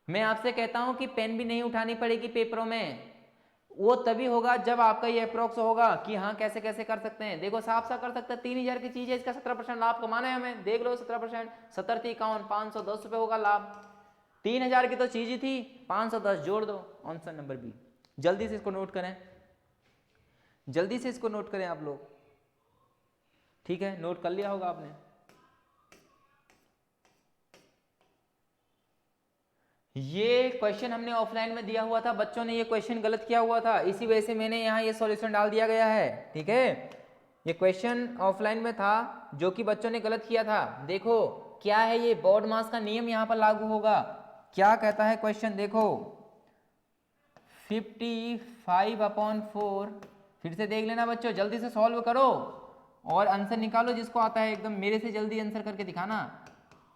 मैं आपसे कहता हूं कि पेन भी नहीं उठानी पड़ेगी पेपरों में, वो तभी होगा जब आपका ये अप्रोक्स होगा कि हाँ कैसे कैसे कर सकते हैं। देखो साफ साफ कर सकते हैं, 3000 की चीज है, इसका 17% लाभ कमाना है हमें, देख लो 17%, 70 51 510 रुपये होगा लाभ। 3000 की तो चीज ही थी, 510 जोड़ दो, ऑप्शन नंबर बी। जल्दी से इसको नोट करें, जल्दी से इसको नोट करें आप लोग, ठीक है, नोट कर लिया होगा आपने। ये क्वेश्चन हमने ऑफलाइन में दिया हुआ था, बच्चों ने ये क्वेश्चन गलत किया हुआ था, इसी वजह से मैंने यहाँ ये सॉल्यूशन डाल दिया गया है, ठीक है। ये क्वेश्चन ऑफलाइन में था जो कि बच्चों ने गलत किया था। देखो क्या है, ये बॉड मास का नियम यहाँ पर लागू होगा। क्या कहता है क्वेश्चन, देखो 55/4, फिर से देख लेना बच्चों, जल्दी से सॉल्व करो और आंसर निकालो जिसको आता है, एकदम मेरे से जल्दी आंसर करके दिखाना।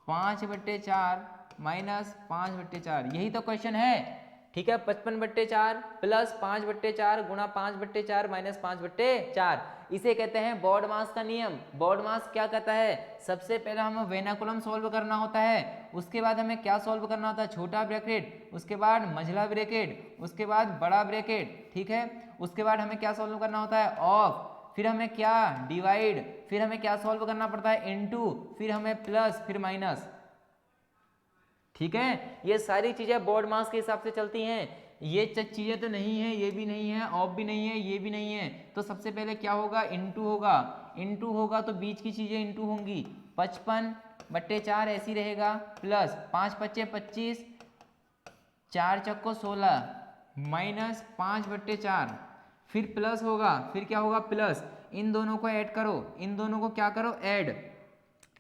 5/4 माइनस 5/4, यही तो क्वेश्चन है, ठीक है। 55/4 प्लस 5/4 गुणा 5/4 माइनस 5/4, इसे कहते हैं बॉड मास का नियम। बॉड मास क्या कहता है, सबसे पहले हमें वेनाकुलम सॉल्व करना होता है, उसके बाद हमें क्या सॉल्व करना होता है, छोटा ब्रैकेट, उसके बाद मझला ब्रैकेट, उसके बाद बड़ा ब्रैकेट, ठीक है। उसके बाद हमें क्या सॉल्व करना होता है, ऑफ, फिर हमें क्या डिवाइड, फिर हमें क्या सॉल्व करना पड़ता है, इनटू, फिर हमें प्लस, फिर माइनस, ठीक है। ये सारी चीजें बोर्ड मास के हिसाब से चलती हैं। ये चीजें तो नहीं है, ये भी नहीं है, ऑफ भी नहीं है, ये भी नहीं है, तो सबसे पहले क्या होगा, इनटू होगा। इनटू होगा तो बीच की चीजें इनटू होंगी, 55/4 ऐसी रहेगा, प्लस 5 × 5 = 25, 4 × 16 माइनस 5/4, फिर प्लस होगा, फिर क्या होगा, प्लस, इन दोनों को ऐड करो, इन दोनों को क्या करो,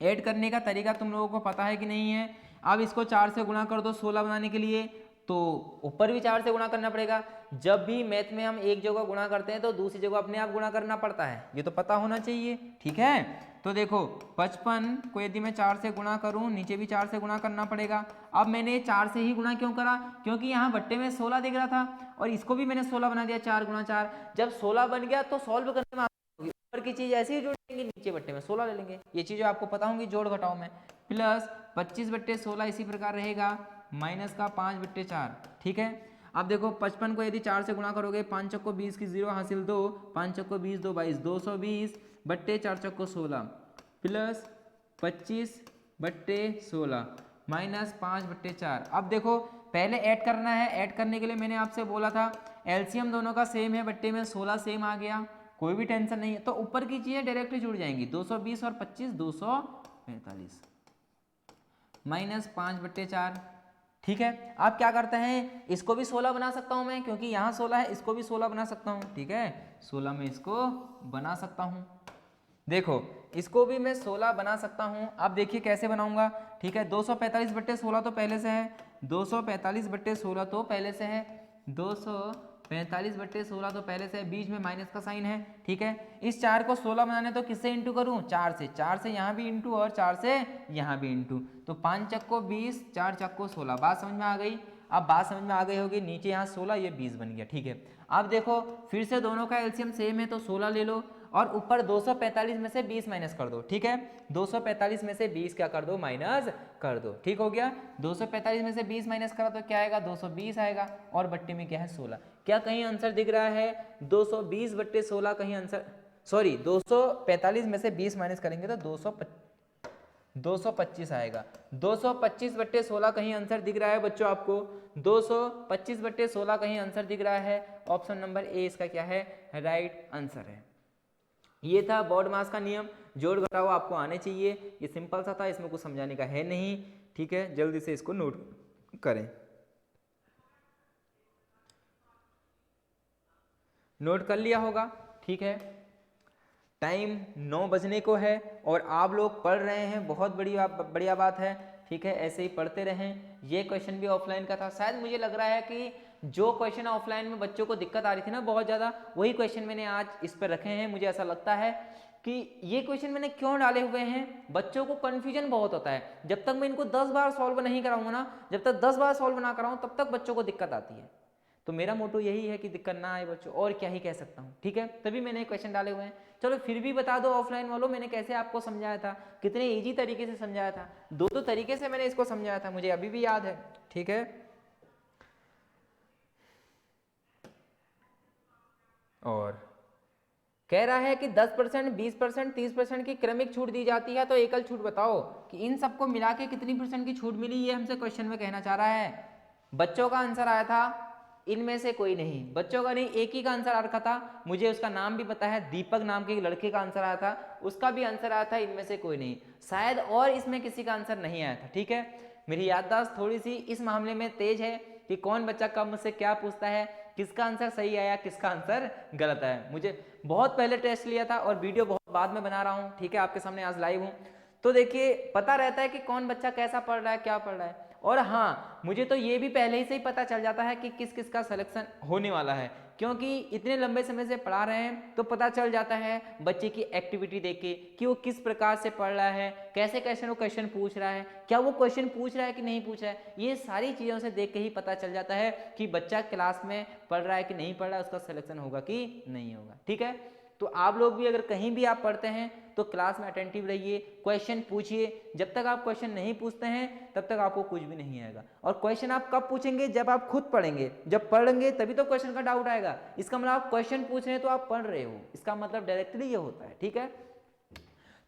ऐड करने का तरीका तुम लोगों को पता है कि नहीं है। अब इसको 4 से गुणा कर दो 16 बनाने के लिए, तो ऊपर भी 4 से गुणा करना पड़ेगा। जब भी मैथ में हम एक जगह गुणा करते हैं तो दूसरी जगह अपने आप गुणा करना पड़ता है, ये तो पता होना चाहिए, ठीक है। तो देखो 55 को यदि मैं 4 से गुणा करूं, नीचे भी 4 से गुणा करना पड़ेगा। अब मैंने 4 से ही गुणा क्यों करा, क्योंकि यहाँ बट्टे में 16 दिख रहा था और इसको भी मैंने 16 बना दिया, 4 × 4। जब 16 बन गया तो सॉल्व करने में ऊपर की चीज ऐसे ही जोड़ देंगे, नीचे बट्टे में 16 ले लेंगे। ये चीजें आपको पता होंगी जोड़ घटाओ में। प्लस 25/16 इसी प्रकार रहेगा, माइनस का 5/4, ठीक है। अब देखो 55 को यदि 4 से गुणा करोगे, 5 × 20 की 0 हासिल 2, 5 × 20 2 22, 220/4 × 16 प्लस 25/16 माइनस 5/4। अब देखो पहले ऐड करना है, ऐड करने के लिए मैंने आपसे बोला था एलसीएम दोनों का सेम है, बट्टे में 16 सेम आ गया, कोई भी टेंशन नहीं है, तो ऊपर की चीजें डायरेक्टली जुड़ जाएंगी, 220 और 25 245 माइनस 5/4, ठीक है। अब क्या करते हैं, इसको भी 16 बना सकता हूं मैं, क्योंकि यहाँ 16 है, इसको भी 16 बना सकता हूं, ठीक है। 16 में इसको बना सकता हूं, देखो इसको भी मैं 16 बना सकता हूं। अब देखिए कैसे बनाऊंगा, ठीक है। 245/16 तो पहले से है, 245/16 तो पहले से है, 245/16 तो पहले से है, बीच में माइनस का साइन है, ठीक है। इस 4 को 16 बनाने तो किससे इंटू करूं, 4 से, 4 से यहाँ भी इंटू और 4 से यहाँ भी इंटू, तो 5 × 20 4 × 16। बात समझ में आ गई, अब बात समझ में आ गई होगी, नीचे यहाँ 16 ये 20 बन गया, ठीक है। अब देखो फिर से दोनों का एलसीएम सेम है तो 16 ले लो, और ऊपर 245 में से 20 माइनस कर दो, ठीक है। 245 में से 20 क्या कर दो, माइनस कर दो, ठीक हो गया। 245 में से 20 माइनस करा तो क्या आएगा, 220 आएगा, और बट्टे में क्या है 16। क्या कहीं आंसर दिख रहा है 220 बट्टे 16, कहीं आंसर, सॉरी 245 में से 20 माइनस करेंगे तो 225 आएगा। 225 बट्टे 16 कहीं आंसर दिख रहा है बच्चों आपको, 225 बट्टे 16 कहीं आंसर दिख रहा है। ऑप्शन नंबर ए इसका क्या है, राइट आंसर है। ये था बोर्ड मास का नियम, जोड़ घटाव आपको आने चाहिए। ये सिंपल सा था, इसमें कुछ समझाने का है नहीं, ठीक है। जल्दी से इसको नोट करें, नोट कर लिया होगा, ठीक है। टाइम 9 बजने को है और आप लोग पढ़ रहे हैं, बहुत बढ़िया बात है, ठीक है। ऐसे ही पढ़ते रहें। ये क्वेश्चन भी ऑफलाइन का था, शायद मुझे लग रहा है कि जो क्वेश्चन ऑफलाइन में बच्चों को दिक्कत आ रही थी ना बहुत ज़्यादा, वही क्वेश्चन मैंने आज इस पर रखे हैं। मुझे ऐसा लगता है कि ये क्वेश्चन मैंने क्यों डाले हुए हैं, बच्चों को कन्फ्यूजन बहुत होता है। जब तक मैं इनको 10 बार सॉल्व नहीं कराऊंगा ना, जब तक 10 बार सॉल्व ना कराऊं तब तक बच्चों को दिक्कत आती है। तो मेरा मोटो यही है कि दिक्कत ना आए बच्चों, और क्या ही कह सकता हूँ, ठीक है। तभी मैंने क्वेश्चन डाले हुए हैं। चलो फिर भी बता दो ऑफलाइन वालों, मैंने कैसे आपको समझाया था, कितने इजी तरीके से समझाया था। दो तरीके से मैंने इसको समझाया था, मुझे अभी भी याद है, ठीक है। और कह रहा है कि 10%, 20%, 30% की क्रमिक छूट दी जाती है, तो एकल छूट बताओ कि इन सबको मिला के कितनी % की छूट मिली, ये हमसे क्वेश्चन में कहना चाह रहा है। बच्चों का आंसर आया था इनमें से कोई नहीं, बच्चों का नहीं, एक ही का आंसर आ रखा था। मुझे उसका नाम भी पता है, दीपक नाम के एक लड़के का आंसर आया था, उसका भी आंसर आया था इनमें से कोई नहीं, शायद और इसमें किसी का आंसर नहीं आया था, ठीक है। मेरी याददाश्त थोड़ी सी इस मामले में तेज है कि कौन बच्चा कब मुझसे क्या पूछता है, किसका आंसर सही आया, किसका आंसर गलत है। मुझे बहुत पहले टेस्ट लिया था और वीडियो बहुत बाद में बना रहा हूँ, ठीक है। आपके सामने आज लाइव हूँ, तो देखिए पता रहता है कि कौन बच्चा कैसा पढ़ रहा है, क्या पढ़ रहा है। और हाँ, मुझे तो ये भी पहले ही से ही पता चल जाता है कि किस किस का सिलेक्शन होने वाला है, क्योंकि इतने लंबे समय से पढ़ा रहे हैं तो पता चल जाता है बच्चे की एक्टिविटी देख के कि वो किस प्रकार से पढ़ रहा है, कैसे कैसे वो क्वेश्चन पूछ रहा है, क्या वो क्वेश्चन पूछ रहा है कि नहीं पूछ रहा है। ये सारी चीज़ों से देख के ही पता चल जाता है कि बच्चा क्लास में पढ़ रहा है कि नहीं पढ़ रहा है, उसका सिलेक्शन होगा कि नहीं होगा, ठीक है। तो आप लोग भी अगर कहीं भी आप पढ़ते हैं तो क्लास में अटेंटिव रहिए, क्वेश्चन पूछिए। जब तक आप क्वेश्चन नहीं पूछते हैं तब तक आपको कुछ भी नहीं आएगा। और क्वेश्चन आप कब पूछेंगे, जब आप खुद पढ़ेंगे, जब पढ़ेंगे तभी तो क्वेश्चन का डाउट आएगा। इसका मतलब आप क्वेश्चन पूछ रहे हैं तो आप पढ़ रहे हो, इसका मतलब डायरेक्टली ये होता है, ठीक है।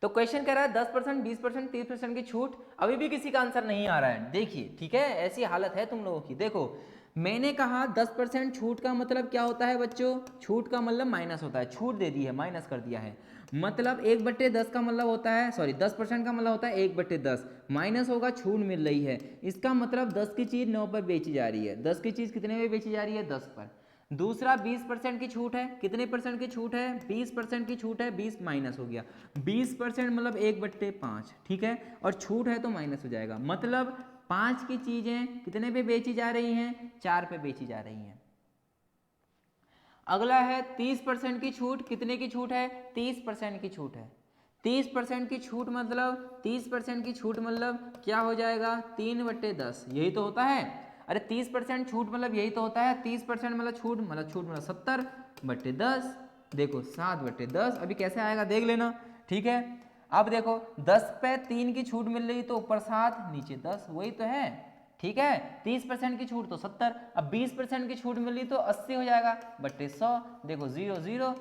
तो क्वेश्चन कह रहा है 10%, 20%, 30% की छूट, अभी भी किसी का आंसर नहीं आ रहा है, देखिए, ठीक है। ऐसी हालत है तुम लोगों की। देखो मैंने कहा 10% छूट का मतलब क्या होता है बच्चों, छूट का मतलब माइनस होता है, छूट दे दी है, माइनस कर दिया है। मतलब 1/10 का मतलब होता है, सॉरी 10% का मतलब होता है 1/10, माइनस होगा छूट मिल रही है। इसका मतलब 10 की चीज़ 9 पर बेची जा रही है, 10 की चीज़ कितने में बेची जा रही है, 10 पर। दूसरा 20% की छूट है, कितने % की छूट है, 20% की छूट है, 20 माइनस हो गया, 20% मतलब 1/5, ठीक है। और छूट है तो माइनस हो जाएगा, मतलब 5 की चीजें कितने पे बेची जा रही हैं, 4 पे बेची जा रही हैं। अगला है 30% की छूट, कितने की छूट है, 30% की छूट है। 30% की छूट मतलब 30% की छूट मतलब क्या हो जाएगा, 3/10, यही तो होता है। अरे 30% छूट मतलब यही तो होता है, 30% मतलब छूट मतलब 70/10, देखो 7/10, अभी कैसे आएगा देख लेना, ठीक है। अब देखो 10 पे 3 की छूट मिल रही तो ऊपर 7 नीचे 10, वही तो है, ठीक है। 30% की छूट तो 70, अब 20% की छूट मिल रही तो 80 हो जाएगा बट्टे 100, देखो 0 0,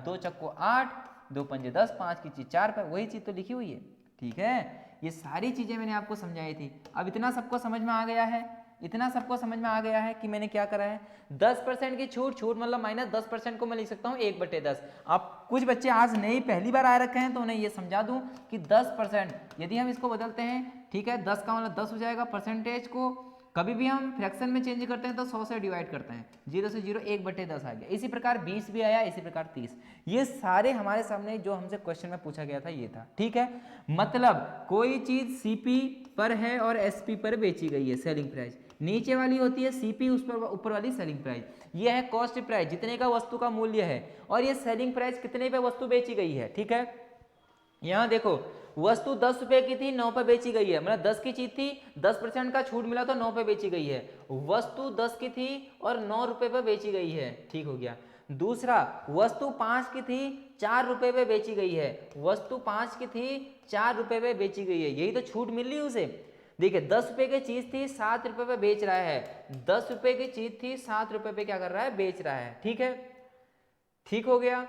2 चक्को 8, 2 पंजे 10, 5 की चीज 4 पे, वही चीज तो लिखी हुई है, ठीक है। ये सारी चीजें मैंने आपको समझाई थी। अब इतना सबको समझ में आ गया है, इतना सबको समझ में आ गया है कि मैंने क्या करा है। 10% की छूट, छूट मतलब माइनस 10% को मैं लिख सकता हूँ 1/10। आप कुछ बच्चे आज नई पहली बार आ रखे हैं तो उन्हें ये समझा दूं कि 10%, यदि हम इसको बदलते हैं, ठीक है, 10 का मतलब 10 हो जाएगा, परसेंटेज को कभी भी हम फ्रैक्शन में चेंज करते हैं तो 100 से डिवाइड करते हैं, 0 से 0, 1/10 आ गया। इसी प्रकार 20 भी आया, इसी प्रकार 30, ये सारे हमारे सामने जो हमसे क्वेश्चन में पूछा गया था ये था, ठीक है। मतलब कोई चीज सीपी पर है और एसपी पर बेची गई है, सेलिंग प्राइस, नीचे वाली होती है सीपी, उस पर ऊपर वाली सेलिंग प्राइस। ये है कॉस्ट प्राइस, जितने का वस्तु का मूल्य है, और ये सेलिंग प्राइस कितने पे वस्तु बेची गई है, ठीक है। यहां देखो वस्तु 10 रुपए की थी, 9 पे बेची गई है, मतलब 10 की चीज थी, 10% का छूट मिला तो 9 पे बेची गई है। वस्तु 10 की थी और 9 रुपए पे बेची गई है, ठीक हो गया। दूसरा, वस्तु 5 की थी 4 रुपए पे बेची गई है, वस्तु 5 की थी 4 रुपए पे बेची गई है, यही तो छूट मिल रही है उसे। देखिए 10 रुपए की चीज थी 7 रुपए पे बेच रहा है, 10 रुपए की चीज थी 7 रुपए पे क्या कर रहा है, बेच रहा है। ठीक है, ठीक हो गया,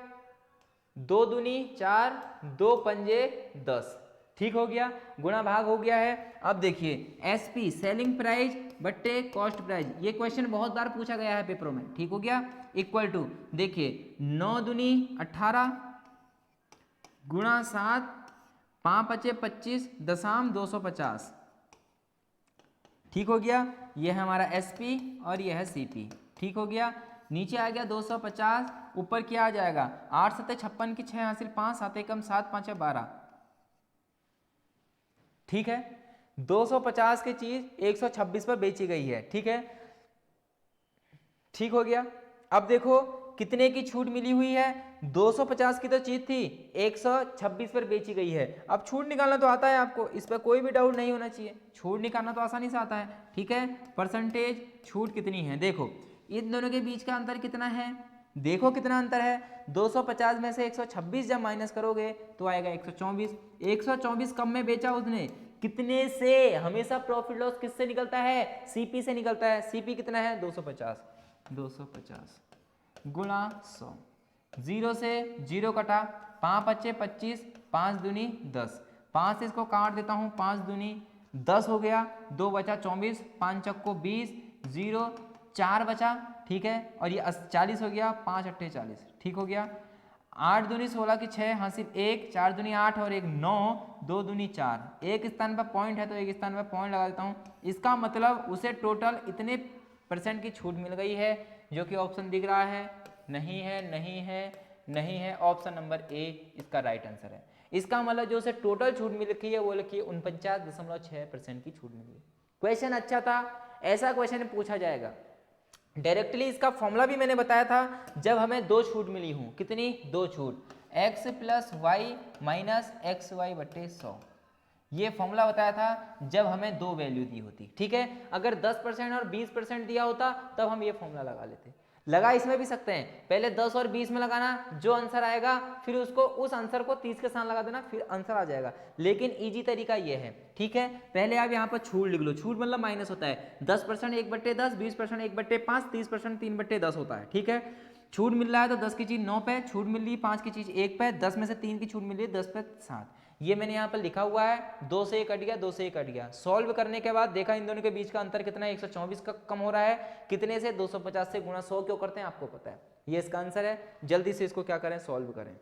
2 दूनी 4, 2 पंजे 10, ठीक हो गया, गुणा भाग हो गया है। अब देखिए एसपी सेलिंग प्राइस बट्टे कॉस्ट प्राइस, ये क्वेश्चन बहुत बार पूछा गया है पेपरों में, ठीक हो गया, इक्वल टू देखिए 9 दूनी 18 गुणा 7, 5 पचे 25 दशम 250, ठीक हो गया, यह है हमारा एसपी और यह है सीपी, ठीक हो गया। नीचे आ गया 250, ऊपर क्या आ जाएगा, 8 सत्ते 56 की 6 हासिल 5, 7 एकम 7, 5 12, ठीक है। 250 की चीज 126 पर बेची गई है, ठीक है, ठीक हो गया। अब देखो कितने की छूट मिली हुई है, 250 की तो चीज थी 126 पर बेची गई है। अब छूट निकालना तो आता है आपको, इस पर कोई भी डाउट नहीं होना चाहिए, छूट निकालना तो आसानी से आता है, ठीक है। परसेंटेज छूट कितनी है, देखो इन दोनों के बीच का अंतर कितना है, देखो कितना अंतर है, 250 में से 126 जब माइनस करोगे तो आएगा 124, 124 कम में बेचा उसने, कितने से, हमेशा प्रॉफिट लॉस किससे निकलता है, सीपी से निकलता है, सीपी कितना है 250, 250 गुणा 100, 0 से 0 कटा, 5 पच्चे 25, 5 दूनी 10, 5 से इसको काट देता हूँ, 5 दूनी 10 हो गया, 2 बचा 24, 5 चक्को 20, 0 4 बचा, ठीक है, और ये 40 हो गया, 5 अट्ठे 40, ठीक हो गया। 8 दूनी 16 की 6 हासिल 1, 4 दूनी 8 और 1 9, 2 दूनी 4, एक स्थान पर पॉइंट है तो एक स्थान पर पॉइंट लगा देता हूँ, इसका मतलब उसे टोटल इतने % की छूट मिल गई है, जो कि ऑप्शन दिख रहा है, नहीं है, नहीं है, नहीं है, ऑप्शन नंबर ए इसका राइट आंसर है। इसका मतलब जो उसे टोटल छूट मिल रखी है वो लिखी है 49.6% की छूट मिली। क्वेश्चन अच्छा था, ऐसा क्वेश्चन पूछा जाएगा। डायरेक्टली इसका फॉर्मूला भी मैंने बताया था, जब हमें 2 छूट मिली हूं, कितनी 2 छूट, x plus Y minus X Y बटे 100, ये फॉर्मूला बताया था जब हमें 2 वैल्यू दी होती, ठीक है। अगर 10% और 20% दिया होता तब हम ये फॉर्मूला लगा लेते, लगा इसमें भी सकते हैं, पहले 10 और 20 में लगाना, जो आंसर आएगा फिर उसको उस आंसर को 30 के साथ लगा देना, फिर आंसर आ जाएगा। लेकिन इजी तरीका ये है, ठीक है। पहले आप यहाँ पर छूट लिख लो, छूट मतलब माइनस होता है, 10% 1/10, 20% 1/5, 30% 3/10 होता है, ठीक है। छूट मिल रहा है तो 10 की चीज 9 पे, छूट मिल रही है 5 की चीज 1 पे, 10 में से 3 की छूट मिल रही है 10 पे 7, ये मैंने यहाँ पर लिखा हुआ है, 2 से 1 कट गया, 2 से 1 कट गया। सॉल्व करने के बाद देखा इन दोनों के बीच का अंतर कितना है, 124 का कम हो रहा है, कितने से, 250 से गुणा 100 क्यों करते हैं आपको पता है, ये इसका आंसर है। जल्दी से इसको क्या करें, सॉल्व करें,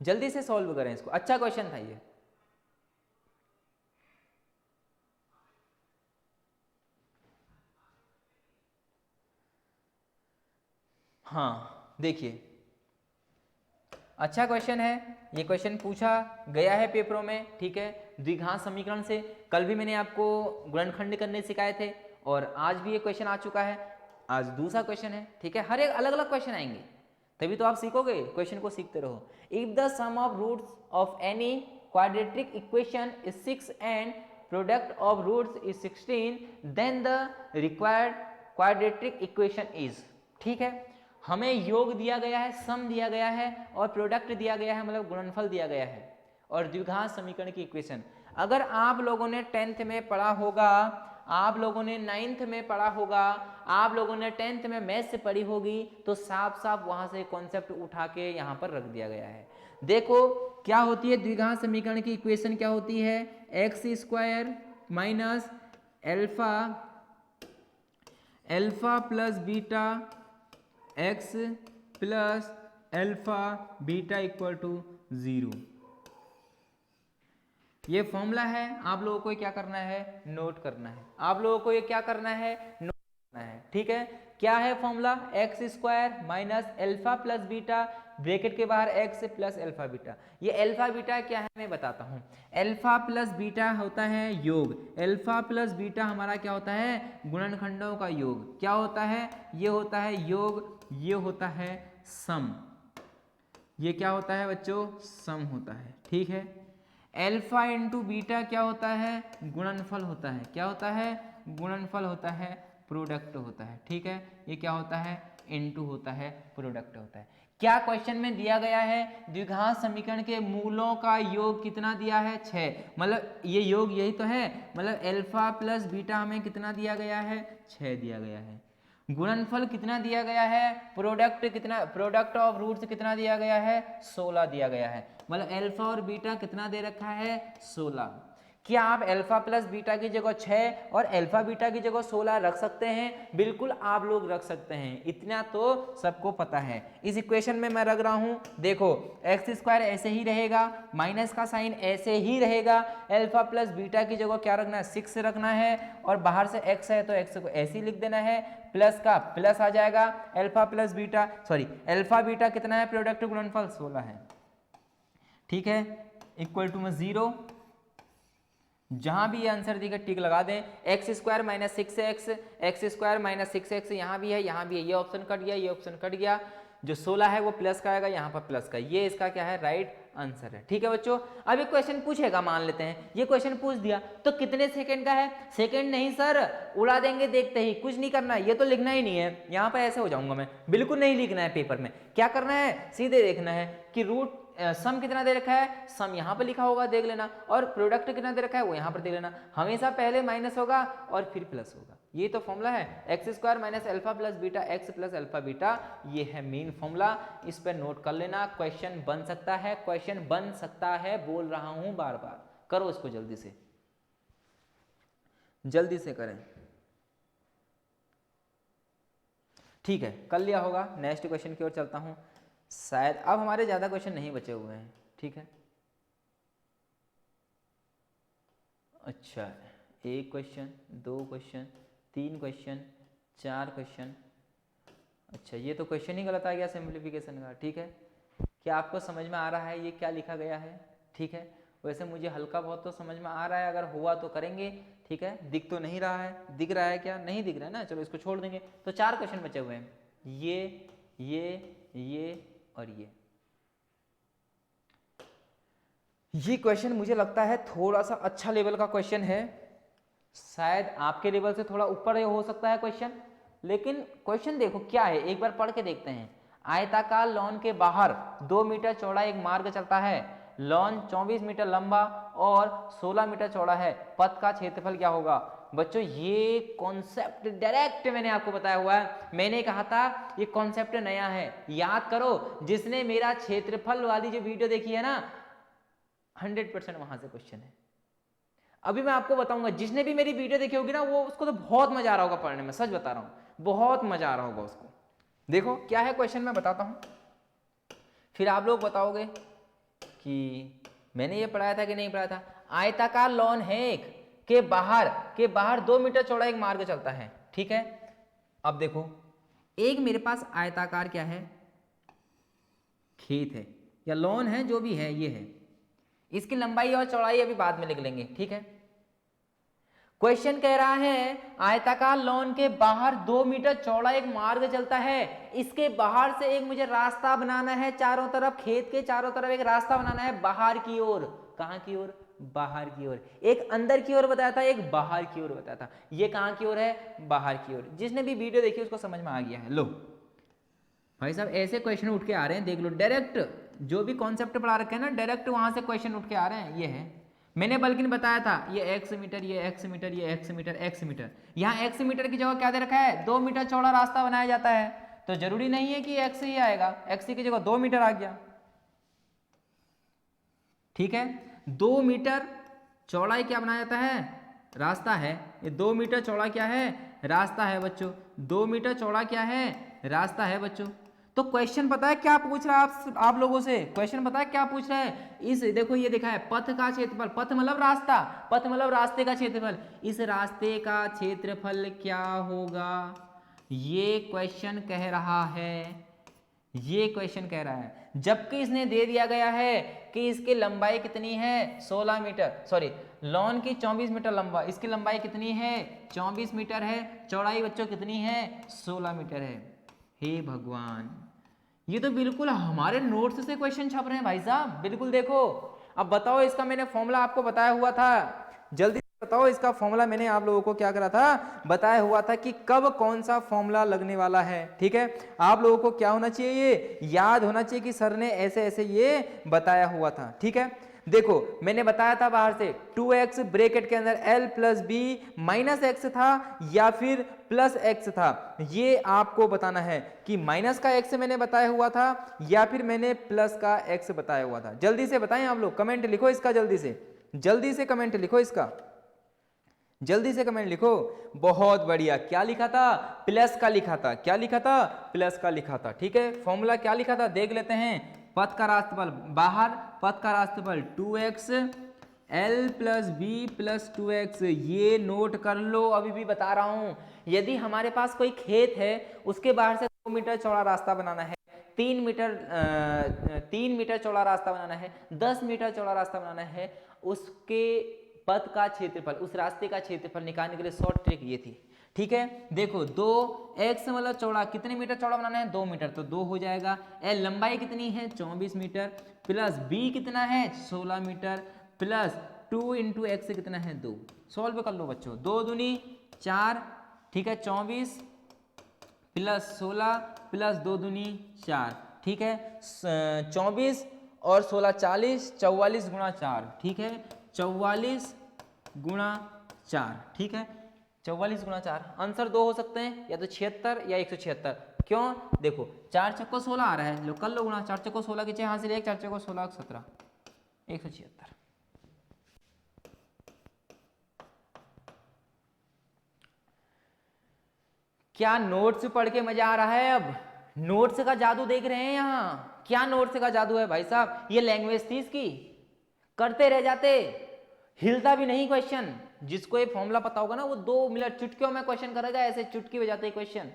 जल्दी से सॉल्व करें इसको, अच्छा क्वेश्चन था ये। हाँ देखिए अच्छा क्वेश्चन है, ये क्वेश्चन पूछा गया है पेपरों में, ठीक है। द्विघात समीकरण से कल भी मैंने आपको गुणनखंड करने सिखाए थे और आज भी ये क्वेश्चन आ चुका है, आज दूसरा क्वेश्चन है, ठीक है। हर एक अलग अलग क्वेश्चन आएंगे, तभी तो आप सीखोगे, क्वेश्चन को सीखते रहो। If the sum of roots of any quadratic equation is 6 and product of roots is 16 then the required quadratic equation is, ठीक है। हमें योग दिया गया है, सम दिया गया है और प्रोडक्ट दिया गया है, मतलब गुणनफल दिया गया है, और द्विघात समीकरण की इक्वेशन। अगर आप लोगों ने 10th में पढ़ा होगा, आप लोगों ने 9th में पढ़ा होगा, आप लोगों ने 10th में मैथ से पढ़ी होगी, तो साफ साफ वहां से कॉन्सेप्ट उठा के यहाँ पर रख दिया गया है। देखो क्या होती है द्विघात समीकरण की इक्वेशन, क्या होती है, x square minus alpha, alpha plus beta x plus alpha beta equal to 0, ये फॉर्मूला है। आप लोगों को क्या करना है, नोट करना है, आप लोगों को ये क्या करना है, नोट करना है, ठीक है। क्या है formula, x square minus alpha plus beta, bracket के बाहर एक्स प्लस एल्फा बीटा। ये एल्फा बीटा क्या है मैं बताता हूँ। एल्फा प्लस बीटा होता है योग, एल्फा प्लस बीटा हमारा क्या होता है, गुणनखंडों का योग। क्या होता है, ये होता है योग, ये होता है सम, ये क्या होता है बच्चों, सम होता है, ठीक है। एल्फा इंटू बीटा क्या होता है, गुणनफल होता है, क्या होता है, गुणनफल होता है, प्रोडक्ट होता है, ठीक है। ये क्या होता है, इनटू होता है प्रोडक्ट होता है। क्या क्वेश्चन में दिया गया है, द्विघात समीकरण के मूलों का योग कितना दिया है 6, मतलब ये योग यही तो है, मतलब अल्फा प्लस बीटा हमें कितना दिया गया है 6 दिया गया है। गुणनफल कितना दिया गया है, प्रोडक्ट कितना, प्रोडक्ट ऑफ रूट्स कितना दिया गया है 16 दिया गया है, मतलब अल्फा और बीटा कितना दे रखा है 16। क्या आप अल्फा प्लस बीटा की जगह 6 और अल्फा बीटा की जगह 16 रख सकते हैं? बिल्कुल आप लोग रख सकते हैं, इतना तो सबको पता है। इस इक्वेशन में मैं रख रहा हूं, देखो एक्स स्क्वायर ऐसे ही रहेगा, माइनस का साइन ऐसे ही रहेगा, अल्फा प्लस बीटा की जगह क्या रखना है 6 रखना है, और बाहर से x है तो x को ऐसे ही लिख देना है, प्लस का प्लस आ जाएगा, alpha plus beta sorry alpha beta कितना है, प्रोडक्ट गुणनफल 16 है, ठीक है, इक्वल टू में 0। जहां भी ये आंसर दिखे टिक लगा दें, x square minus 6x, x square minus 6x यहाँ भी है, यहाँ भी है, ये ऑप्शन कट गया, ये ऑप्शन कट गया, जो 16 है वो प्लस का आएगा, यहाँ पर प्लस का, ये इसका क्या है राइट आंसर है। ठीक है बच्चों, अब एक क्वेश्चन पूछेगा, मान लेते हैं ये क्वेश्चन पूछ दिया तो कितने सेकंड का है, सेकंड नहीं सर, उड़ा देंगे देखते ही, कुछ नहीं करना है, ये तो लिखना ही नहीं है, यहाँ पर ऐसे हो जाऊंगा मैं, बिल्कुल नहीं लिखना है पेपर में, क्या करना है सीधे देखना है कि रूट सम कितना दे रखा है, सम यहाँ पर लिखा होगा देख लेना, और प्रोडक्ट कितना दे रखा है वो यहाँ पर देख लेना, हमेशा पहले माइनस होगा और फिर प्लस होगा, ये तो फॉर्मूला है, x square minus alpha plus beta x plus alpha beta, ये है मेन फॉर्मूला, इस पर नोट कर लेना, क्वेश्चन बन सकता है, क्वेश्चन बन सकता है, बोल रहा हूं बार बार, करो इसको जल्दी से, जल्दी से करें। ठीक है, कर लिया होगा, नेक्स्ट क्वेश्चन की ओर चलता हूं, शायद अब हमारे ज्यादा क्वेश्चन नहीं बचे हुए हैं, ठीक है, अच्छा 1 क्वेश्चन, 2 क्वेश्चन, 3 क्वेश्चन, 4 क्वेश्चन, अच्छा ये तो क्वेश्चन ही गलत आ गया सिंप्लीफिकेशन का, ठीक है, क्या आपको समझ में आ रहा है ये क्या लिखा गया है? ठीक है, वैसे मुझे हल्का बहुत तो समझ में आ रहा है, अगर हुआ तो करेंगे, ठीक है, दिख तो नहीं रहा है, दिख रहा है क्या? नहीं दिख रहा है ना, चलो इसको छोड़ देंगे। तो 4 क्वेश्चन बचे हुए हैं, ये और ये क्वेश्चन मुझे लगता है थोड़ा सा अच्छा लेवल का क्वेश्चन है, शायद आपके लेवल से थोड़ा ऊपर हो सकता है क्वेश्चन, लेकिन क्वेश्चन देखो क्या है, एक बार पढ़ के देखते हैं। आयताकार लॉन के बाहर 2 मीटर चौड़ा एक मार्ग चलता है, लॉन 24 मीटर लंबा और 16 मीटर चौड़ा है, पथ का क्षेत्रफल क्या होगा? बच्चों ये कॉन्सेप्ट डायरेक्ट मैंने आपको बताया हुआ है, मैंने कहा था ये कॉन्सेप्ट नया है, याद करो, जिसने मेरा क्षेत्रफल वाली जो वीडियो देखी है ना 100% वहां से क्वेश्चन है। अभी मैं आपको बताऊंगा, जिसने भी मेरी वीडियो देखी होगी ना वो उसको तो बहुत मजा आ रहा होगा पढ़ने में, सच बता रहा हूं, बहुत मजा आ रहा होगा उसको। देखो क्या है क्वेश्चन, मैं बताता हूं, फिर आप लोग बताओगे कि मैंने ये पढ़ाया था कि नहीं पढ़ाया था। आयताकार लॉन है एक के बाहर 2 मीटर चौड़ा एक मार्ग चलता है, ठीक है। अब देखो एक मेरे पास आयताकार क्या है, खेत है या लॉन है, जो भी है ये है, इसकी लंबाई और चौड़ाई अभी बाद में लिख लेंगे, ठीक है। क्वेश्चन कह रहा है आयताकार लॉन के बाहर 2 मीटर चौड़ा एक मार्ग चलता है, इसके बाहर से एक मुझे रास्ता बनाना है, चारों तरफ खेत के चारों तरफ एक रास्ता बनाना है बाहर की ओर। कहां की ओर? बाहर की ओर। एक अंदर की ओर बताया था, एक बाहर की ओर बताया था, ये कहां की ओर है? बाहर की ओर। जिसने भी वीडियो देखी उसको समझ में आ गया है। लो भाई साहब ऐसे क्वेश्चन उठ के आ रहे हैं, देख लो, डायरेक्ट जो भी कॉन्सेप्ट पढ़ा रखे हैं ना डायरेक्ट वहां से क्वेश्चन उठ के आ रहे हैं। ये है, मैंने बल्कि बताया था, ये x मीटर, ये x मीटर, ये x मीटर, x मीटर, यहाँ x मीटर की जगह क्या दे रखा है? 2 मीटर चौड़ा रास्ता बनाया जाता है, तो जरूरी नहीं है कि x ही आएगा, x की जगह 2 मीटर आ गया, ठीक है। 2 मीटर चौड़ाई क्या बनाया जाता है? रास्ता है। ये 2 मीटर चौड़ा क्या है? रास्ता है बच्चों। 2 मीटर चौड़ा क्या है? रास्ता है बच्चों। तो क्वेश्चन पता है क्या पूछ रहा है आप लोगों से? क्वेश्चन पता है क्या पूछ रहा है? इस देखो ये देखा है पथ का क्षेत्रफल, पथ मतलब रास्ता, पथ मतलब रास्ते का क्षेत्रफल, इस रास्ते का क्षेत्रफल क्या होगा? ये क्वेश्चन कह रहा है, ये क्वेश्चन कह रहा है, जबकि इसने दे दिया गया है कि इसकी लंबाई कितनी है? 16 मीटर, सॉरी लॉन की 24 मीटर लंबा, इसकी लंबाई कितनी है? 24 मीटर है, चौड़ाई बच्चों कितनी है? 16 मीटर है। हे भगवान, ये तो बिल्कुल हमारे नोट्स से क्वेश्चन छप रहे हैं भाई साहब, बिल्कुल देखो। अब बताओ, इसका मैंने फॉर्मूला आपको बताया हुआ था, जल्दी बताओ इसका फॉर्मूला मैंने आप लोगों को क्या करा था, बताया हुआ था कि कब कौन सा फॉर्मूला लगने वाला है। ठीक है, आप लोगों को क्या होना चाहिए, ये याद होना चाहिए कि सर ने ऐसे ऐसे ये बताया हुआ था। ठीक है, देखो मैंने बताया था बाहर से 2x ब्रैकेट के अंदर l plus b minus x था या फिर प्लस एक्स था, ये आपको बताना है कि माइनस का x मैंने बताया हुआ था या फिर मैंने प्लस का x बताया हुआ था। जल्दी से बताएं आप लोग, कमेंट लिखो इसका, जल्दी से कमेंट लिखो इसका, जल्दी से कमेंट लिखो। बहुत बढ़िया, क्या लिखा था, प्लस का लिखा था। क्या लिखा था, प्लस का लिखा था। ठीक है, फॉर्मूला क्या लिखा था देख लेते हैं। पथ का राष्ट्रफल बाहर, पथ का राष्ट्रफल 2x l plus b plus 2x, ये नोट कर लो। अभी भी बता रहा हूं, यदि हमारे पास कोई खेत है, उसके बाहर से 2 मीटर चौड़ा रास्ता बनाना है, 3 मीटर चौड़ा रास्ता बनाना है, 10 मीटर चौड़ा रास्ता बनाना है, उसके पथ का क्षेत्रफल, उस रास्ते का क्षेत्रफल निकालने के लिए शॉर्ट ट्रिक ये थी। ठीक है, देखो 2x मतलब चौड़ा, कितने मीटर चौड़ा बनाना है, 2 मीटर, तो 2 हो जाएगा। l लंबाई कितनी है, 24 मीटर, प्लस b कितना है, 16 मीटर, प्लस 2 इंटू एक्स कितना है, 2। सॉल्व कर लो बच्चों, 2 दूनी 4, ठीक है, 24 प्लस 16 प्लस 2 दूनी 4, ठीक है, 24 और 16 40, 44 गुणा 4, ठीक है, 44 गुणा 4, ठीक है, 44 गुणा 4, आंसर 2 हो सकते हैं, या तो 76 या 176। क्यों, देखो 4 चक्को 16 आ रहा है, लो कर लो गुणा, 4 चक्को 16 के 6 हासिल 1, 4 चक्को 16 17, 176। क्या नोट्स पढ़ के मजा आ रहा है? अब नोट्स का जादू देख रहे हैं यहाँ, क्या नोट्स का जादू है भाई साहब, ये लैंग्वेज थी इसकी, करते रह जाते, हिलता भी नहीं क्वेश्चन। जिसको ये फॉर्मूला पता होगा ना, वो 2 मिनट चुटकियों में क्वेश्चन करेगा, ऐसे चुटकी बजाते क्वेश्चन।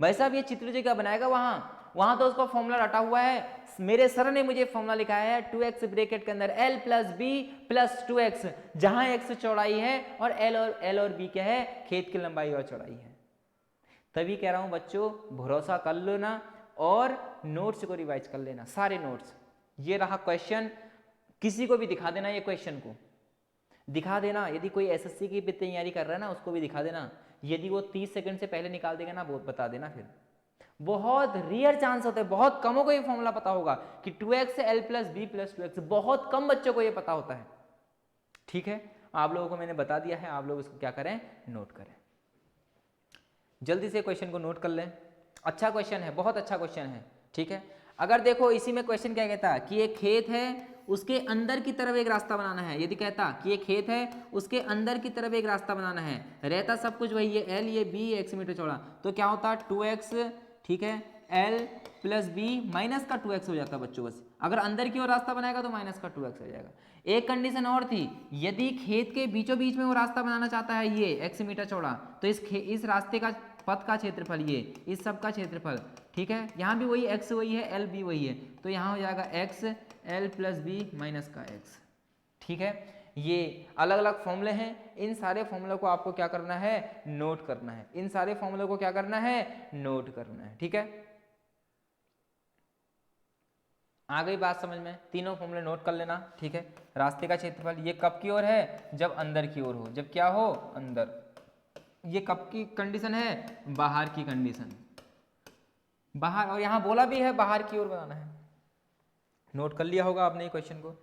भाई साहब ये चित्र जो क्या बनाएगा, वहां तो उसका फॉर्मूला रटा हुआ है, मेरे सर ने मुझे फॉर्मूला लिखाया है 2x ब्रैकेट के अंदर l plus b plus 2x, जहां x चौड़ाई है और l और b क्या है, खेत की लंबाई और चौड़ाई है। तभी कह रहा हूं बच्चों, भरोसा कर लो ना और नोट्स को रिवाइज कर लेना, सारे नोट्स। ये रहा क्वेश्चन, किसी को भी दिखा देना, ये क्वेश्चन को दिखा देना, यदि कोई एसएससी की तैयारी कर रहा है ना, उसको भी दिखा देना। यदि वो 30 सेकंड से पहले निकाल देगा ना, वो बता देना। फिर बहुत रेयर चांस होते हैं, बहुत कमों को ये फॉर्मूला पता होगा कि 2x l plus b plus 2x, बहुत कम बच्चों को ये पता होता है। ठीक है, आप लोगों को मैंने बता दिया है, आप लोग इसको क्या करें, नोट करें। जल्दी से क्वेश्चन को नोट कर लें, अच्छा क्वेश्चन है, बहुत अच्छा क्वेश्चन है। ठीक है, अगर देखो इसी में क्वेश्चन क्या कहता है कि एक खेत है, उसके अंदर की तरफ एक रास्ता बनाना है। यदि कहता कि ये खेत है, उसके अंदर की तरफ एक रास्ता बनाना है, रहता सब कुछ वही है, l ये b x मीटर चौड़ा, तो क्या होता है 2x, ठीक है, l प्लस बी माइनस का 2x हो जाता बच्चों। बस अगर अंदर की ओर रास्ता बनाएगा तो माइनस का 2x हो जाएगा। एक कंडीशन और थी, यदि खेत के बीचों बीच में वो रास्ता बनाना चाहता है ये x मीटर चौड़ा, तो इस रास्ते का पथ का क्षेत्रफल, ये इस सब का क्षेत्रफल, ठीक है, यहाँ भी वही x वही है, l भी वही है, तो यहाँ हो जाएगा x l plus b minus का x। ठीक है, ये अलग अलग फॉर्मूले हैं, इन सारे फॉर्मूले को आपको क्या करना है, नोट करना है, इन सारे फॉर्मूले को क्या करना है, नोट करना है। ठीक है, आ गई बात समझ में, तीनों फॉर्मूले नोट कर लेना। ठीक है, रास्ते का क्षेत्रफल ये कब की ओर है, जब अंदर की ओर हो, जब क्या हो, अंदर। ये कब की कंडीशन है, बाहर की कंडीशन, बाहर, और यहां बोला भी है बाहर की ओर बनाना है। नोट कर लिया होगा आपने क्वेश्चन को।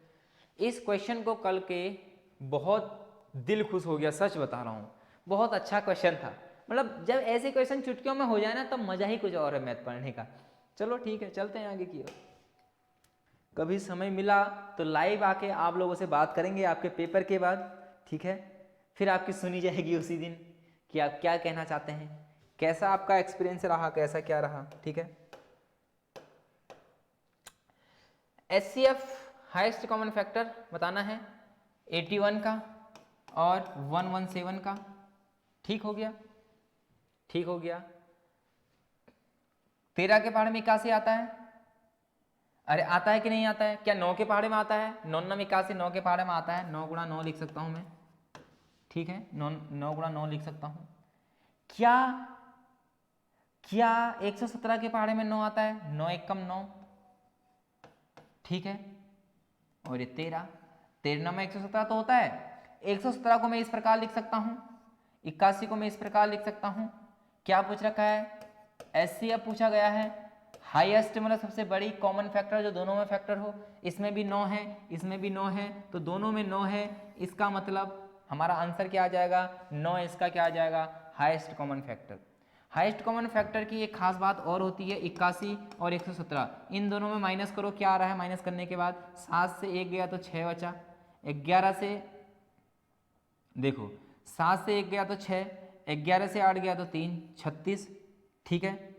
इस क्वेश्चन को कल के बहुत दिल खुश हो गया, सच बता रहा हूं, बहुत अच्छा क्वेश्चन था। मतलब जब ऐसे क्वेश्चन चुटकियों में हो जाए ना, तब मजा ही कुछ और है मैथ पढ़ने का। चलो ठीक है, चलते हैं आगे की ओर। कभी समय मिला तो लाइव आके आप लोगों से बात करेंगे आपके पेपर के बाद। ठीक है, फिर आपकी सुनी जाएगी उसी दिन कि आप क्या कहना चाहते हैं, कैसा आपका एक्सपीरियंस रहा, कैसा क्या रहा। ठीक है, HCF हाईएस्ट कॉमन फैक्टर बताना है 81 का और 117 का। ठीक हो गया, ठीक हो गया। 13 के पहाड़ में 81 आता है, अरे आता है कि नहीं आता है, क्या 9 के पहाड़े में आता है, 9 9 81, 9 के पहाड़े में आता है, 9 गुणा 9 लिख सकता हूं मैं। ठीक है, 9 गुणा 9 लिख सकता हूं। क्या क्या 117 के पहाड़े में 9 आता है, 9 एक कम 9, ठीक है, और ये 13 में 117 तो होता है, 117 को मैं इस प्रकार लिख सकता हूं, 81 को मैं इस प्रकार लिख सकता हूं। क्या पूछ रखा है? HCF पूछा गया है। हाईएस्ट मतलब सबसे बड़ी कॉमन फैक्टर जो दोनों में फैक्टर हो, इसमें भी 9 है, इसमें भी 9 है, तो दोनों में 9 है। इसका मतलब हमारा आंसर क्या आ जाएगा? 9 इसका क्या आ जाएगा? Highest common factor. Highest common factor की एक खास बात और होती है, 81 और 117 इन दोनों में माइनस करो, क्या आ रहा है? माइनस करने के बाद 7 से 1 गया तो 6 बचा, 11 से देखो 7 से 1 गया तो 6, 11 से 8 गया तो 3, 36। ठीक है,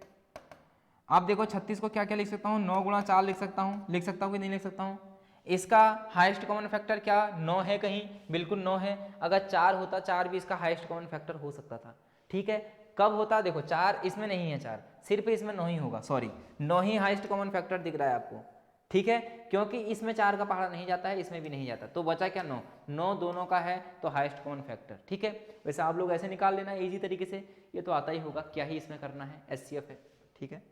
अब देखो 36 को क्या क्या लिख सकता हूँ? 9 गुणा 4 लिख सकता हूँ, लिख सकता हूँ कि नहीं लिख सकता हूँ? इसका हाईएस्ट कॉमन फैक्टर क्या 9 है? कहीं बिल्कुल 9 है। अगर 4 होता, 4 भी इसका हाईएस्ट कॉमन फैक्टर हो सकता था। ठीक है, कब होता? देखो 4 इसमें नहीं है, 4 सिर्फ इसमें 9 ही होगा, सॉरी 9 ही हाईएस्ट कॉमन फैक्टर दिख रहा है आपको। ठीक है, क्योंकि इसमें 4 का पहाड़ा नहीं जाता है, इसमें भी नहीं जाता, तो बचा क्या? 9। 9 दोनों का है तो हाईएस्ट कॉमन फैक्टर। ठीक है, वैसे आप लोग ऐसे निकाल लेना इजी तरीके से, ये तो आता ही होगा, क्या ही इसमें करना है, HCF है। ठीक है,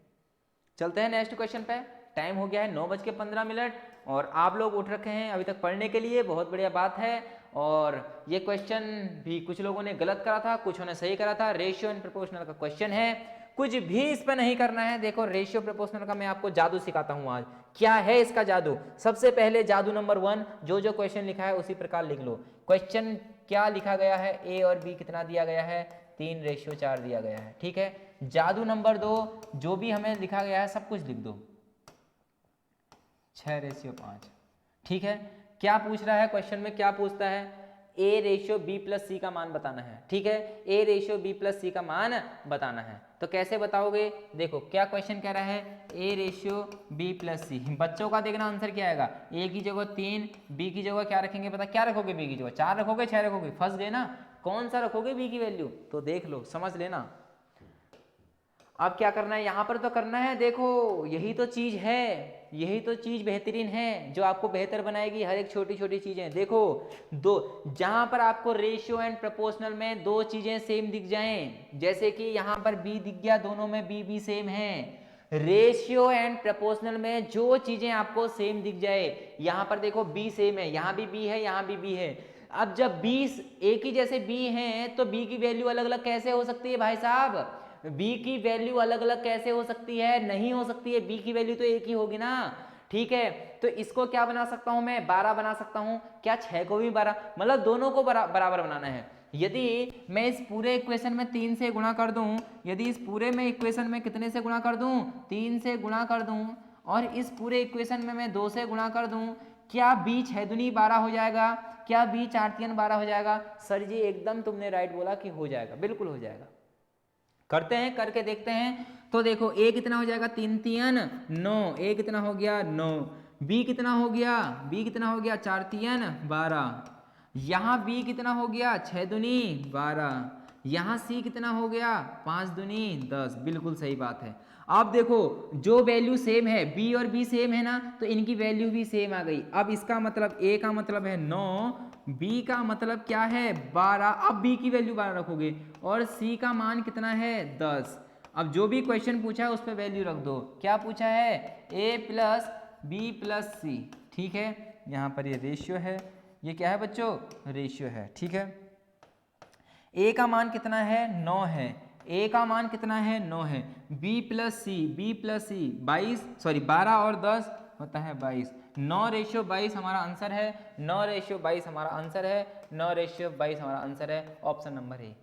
चलते हैं नेक्स्ट क्वेश्चन पे। टाइम हो गया है 9:15 और आप लोग उठ रखे हैं अभी तक पढ़ने के लिए, बहुत बढ़िया बात है। और ये क्वेश्चन भी कुछ लोगों ने गलत करा था, कुछ ने सही करा था। रेशियो एंड प्रोपोर्शनल का क्वेश्चन है, कुछ भी इस पे नहीं करना है। देखो रेशियो प्रोपोर्शनल का मैं आपको जादू सिखाता हूं आज। क्या है इसका जादू? सबसे पहले जादू नंबर 1, जो क्वेश्चन लिखा है उसी प्रकार लिख लो। क्वेश्चन क्या लिखा गया है? A और B कितना दिया गया है? 3:4 दिया गया है। ठीक है, जादू नंबर 2, जो भी हमें लिखा गया है सब कुछ लिख दो, 6:5। ठीक है, क्या पूछ रहा है क्वेश्चन में? क्या पूछता है? A/B+C का मान बताना है। ठीक है, A/B+C का मान बताना है, तो कैसे बताओगे? देखो क्या क्वेश्चन कह रहा है, A/B+C। बच्चों का देखना आंसर क्या आएगा? A की जगह 3, B की जगह क्या रखेंगे? पता क्या रखोगे? B की जगह 4 रखोगे, 6 रखोगे? फंस गए ना, कौन सा रखोगे B की वैल्यू? तो देख लो, समझ लेना। अब क्या करना है यहाँ पर? तो करना है, देखो यही तो चीज है, यही तो चीज बेहतरीन है जो आपको बेहतर बनाएगी, हर एक छोटी छोटी चीजें। देखो दो, जहां पर आपको रेशियो एंड प्रोपोर्शनल में दो चीजें सेम दिख जाएं, जैसे कि यहाँ पर बी दिख गया, दोनों में बी भी सेम है। रेशियो एंड प्रोपोर्शनल में जो चीजें आपको सेम दिख जाए, यहाँ पर देखो बी सेम है, यहाँ भी बी है, यहाँ भी बी है। अब जब बी एक ही जैसे बी हैं तो बी की वैल्यू अलग अलग कैसे हो सकती है भाई साहब? b की वैल्यू अलग अलग कैसे हो सकती है? नहीं हो सकती है, b की वैल्यू तो एक ही होगी ना। ठीक है, तो इसको क्या बना सकता हूं मैं? 12 बना सकता हूं क्या? 6 को भी 12, मतलब दोनों को बराबर बनाना है। यदि मैं इस पूरे इक्वेशन में 3 से गुणा कर दूं, यदि इस पूरे में इक्वेशन में कितने से गुणा कर दूं? 3 से गुणा कर दूं, और इस पूरे इक्वेशन में मैं 2 से गुणा कर दूं, क्या b 6 दूनी 12 हो जाएगा? क्या b 4 3 12 हो जाएगा? सर जी एकदम तुमने राइट बोला कि हो जाएगा, बिल्कुल हो जाएगा। करते हैं, करके देखते हैं। तो देखो a कितना हो जाएगा? 3 3 9, a कितना हो गया? 9। b कितना हो गया? b कितना हो गया? 4 3 12। यहाँ b कितना हो गया? 6 दूनी 12। यहाँ c कितना हो गया? 5 दूनी 10। बिल्कुल सही बात है। अब देखो जो वैल्यू सेम है, b और b सेम है ना, तो इनकी वैल्यू भी सेम आ गई। अब इसका मतलब a का मतलब है 9, b का मतलब क्या है? 12। अब b की वैल्यू 12 रखोगे, और c का मान कितना है? 10। अब जो भी क्वेश्चन पूछा है उस पर वैल्यू रख दो। क्या पूछा है? a+b+c। ठीक है, यहाँ पर ये रेशियो है, ये क्या है बच्चों? रेशियो है। ठीक है, a का मान कितना है? 9 है। a का मान कितना है? 9 है। b+c 12 और 10 होता है 22। 9:22 हमारा आंसर है, 9:22 हमारा आंसर है, 9:22 हमारा आंसर है, ऑप्शन नंबर ए।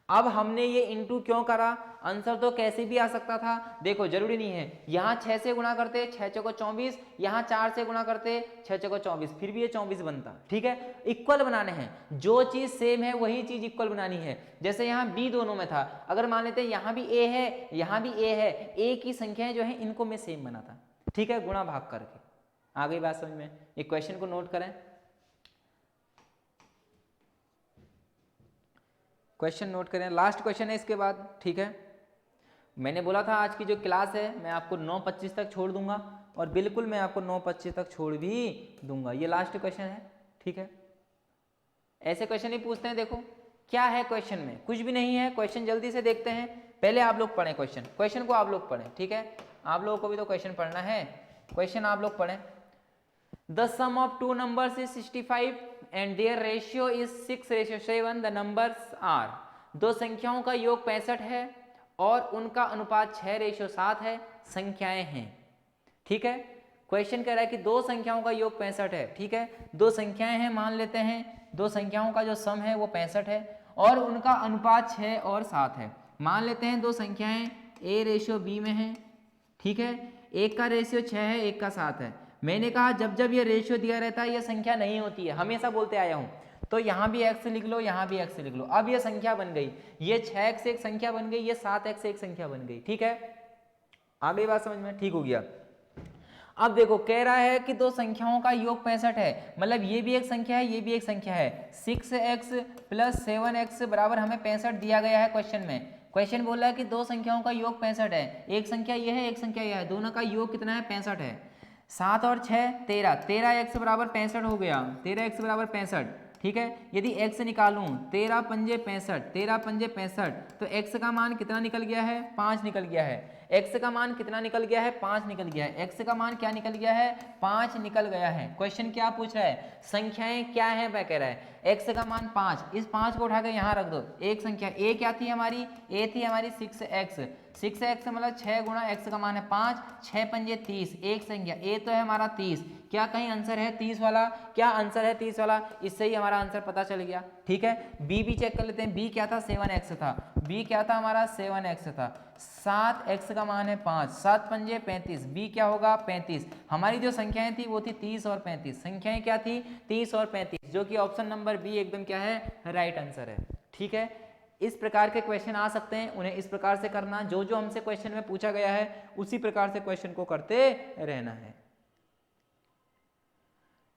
अब हमने ये इंटू क्यों करा? आंसर तो कैसे भी आ सकता था, देखो जरूरी नहीं है। यहाँ 6 से गुणा करते 6 चौको 24, यहाँ 4 से गुणा करते 6 चौको 24, फिर भी ये 24 बनता। ठीक है, इक्वल बनाने हैं, जो चीज सेम है वही चीज इक्वल बनानी है। जैसे यहाँ बी दोनों में था, अगर मान लेते हैं यहाँ भी ए है, यहाँ भी ए है, ए की संख्याएं जो है इनको मैं सेम बनाता। ठीक है, गुणा भाग करके। आ गई बात समझ में? ये क्वेश्चन को नोट करें, क्वेश्चन नोट करें, लास्ट क्वेश्चन है इसके बाद। ठीक है, मैंने बोला था आज की जो क्लास है मैं आपको 9:25 तक छोड़ दूंगा, और बिल्कुल मैं आपको 9:25 तक छोड़ भी दूंगा। ये लास्ट क्वेश्चन है। ठीक है, ऐसे क्वेश्चन ही पूछते हैं। देखो क्या है क्वेश्चन में? कुछ भी नहीं है। क्वेश्चन जल्दी से देखते हैं, पहले आप लोग पढ़ें क्वेश्चन को आप लोग पढ़ें। ठीक है, आप लोगों को भी तो क्वेश्चन पढ़ना है, क्वेश्चन आप लोग पढ़ें। The sum of two numbers is 65 and their ratio is 6:7। The numbers are, दो संख्याओं का योग 65 है और उनका अनुपात 6:7 है, संख्याएं हैं। ठीक है, क्वेश्चन कह रहा है कि दो संख्याओं का योग 65 है। ठीक है, दो संख्याएं हैं, मान लेते हैं दो संख्याओं का जो सम है वो 65 है और उनका अनुपात 6 और 7 है। मान लेते हैं दो संख्याएं A/B में है। ठीक है, एक का रेशियो 6 है, एक का 7 है। मैंने कहा जब जब ये रेशियो दिया रहता है ये संख्या नहीं होती है, हमेशा बोलते आया हूं। तो यहाँ भी x लिख लो, यहाँ भी x लिख लो। अब ये संख्या बन गई, ये 6x से एक संख्या बन गई, ये 7x से एक संख्या बन गई। ठीक है, आ गई बात समझ में? ठीक हो गया। अब देखो कह रहा है कि दो संख्याओं का योग 65 है, मतलब ये भी एक संख्या है, ये भी एक संख्या है। 6x + 7x बराबर हमें 65 दिया गया है क्वेश्चन में। क्वेश्चन बोल रहा है कि दो संख्याओं का योग 65 है, एक संख्या ये है, एक संख्या यह है, दोनों का योग कितना है? 65 है। 7 और 6 13, 13x बराबर 65 हो गया, 13x बराबर 65। ठीक है, यदि x निकालूं 13 पंजे 65, 13 पंजे 65, तो x का मान कितना निकल गया है? 5 निकल गया है। x का मान कितना निकल गया है? 5 निकल गया है। x का मान क्या निकल गया है? 5 निकल गया है। क्वेश्चन क्या पूछ रहा है? संख्याएं क्या है वह कह रहा है। x का मान 5, इस 5 को उठा के यहाँ रख दो। एक संख्या a क्या थी हमारी? a थी हमारी 6x। 6x मतलब 6 गुणा x का मान है 5, 6 पंजे 30, एक संख्या a तो है हमारा 30। क्या कहीं आंसर है 30 वाला? क्या आंसर है 30 वाला? इससे ही हमारा आंसर पता चल गया। ठीक है, b भी चेक कर लेते हैं। b क्या था? 7x था। b क्या था हमारा? 7x था। 7x का मान है 5, 7 पंजे 35, b क्या होगा? 35। हमारी जो संख्याएं थी वो थी 30 और 35। संख्याएं क्या थी? 30 और 35, जो कि ऑप्शन नंबर बी एकदम क्या है? राइट आंसर है। ठीक है, इस प्रकार के क्वेश्चन आ सकते हैं, उन्हें इस प्रकार से करना, जो जो हमसे क्वेश्चन में पूछा गया है उसी प्रकार से क्वेश्चन को करते रहना है।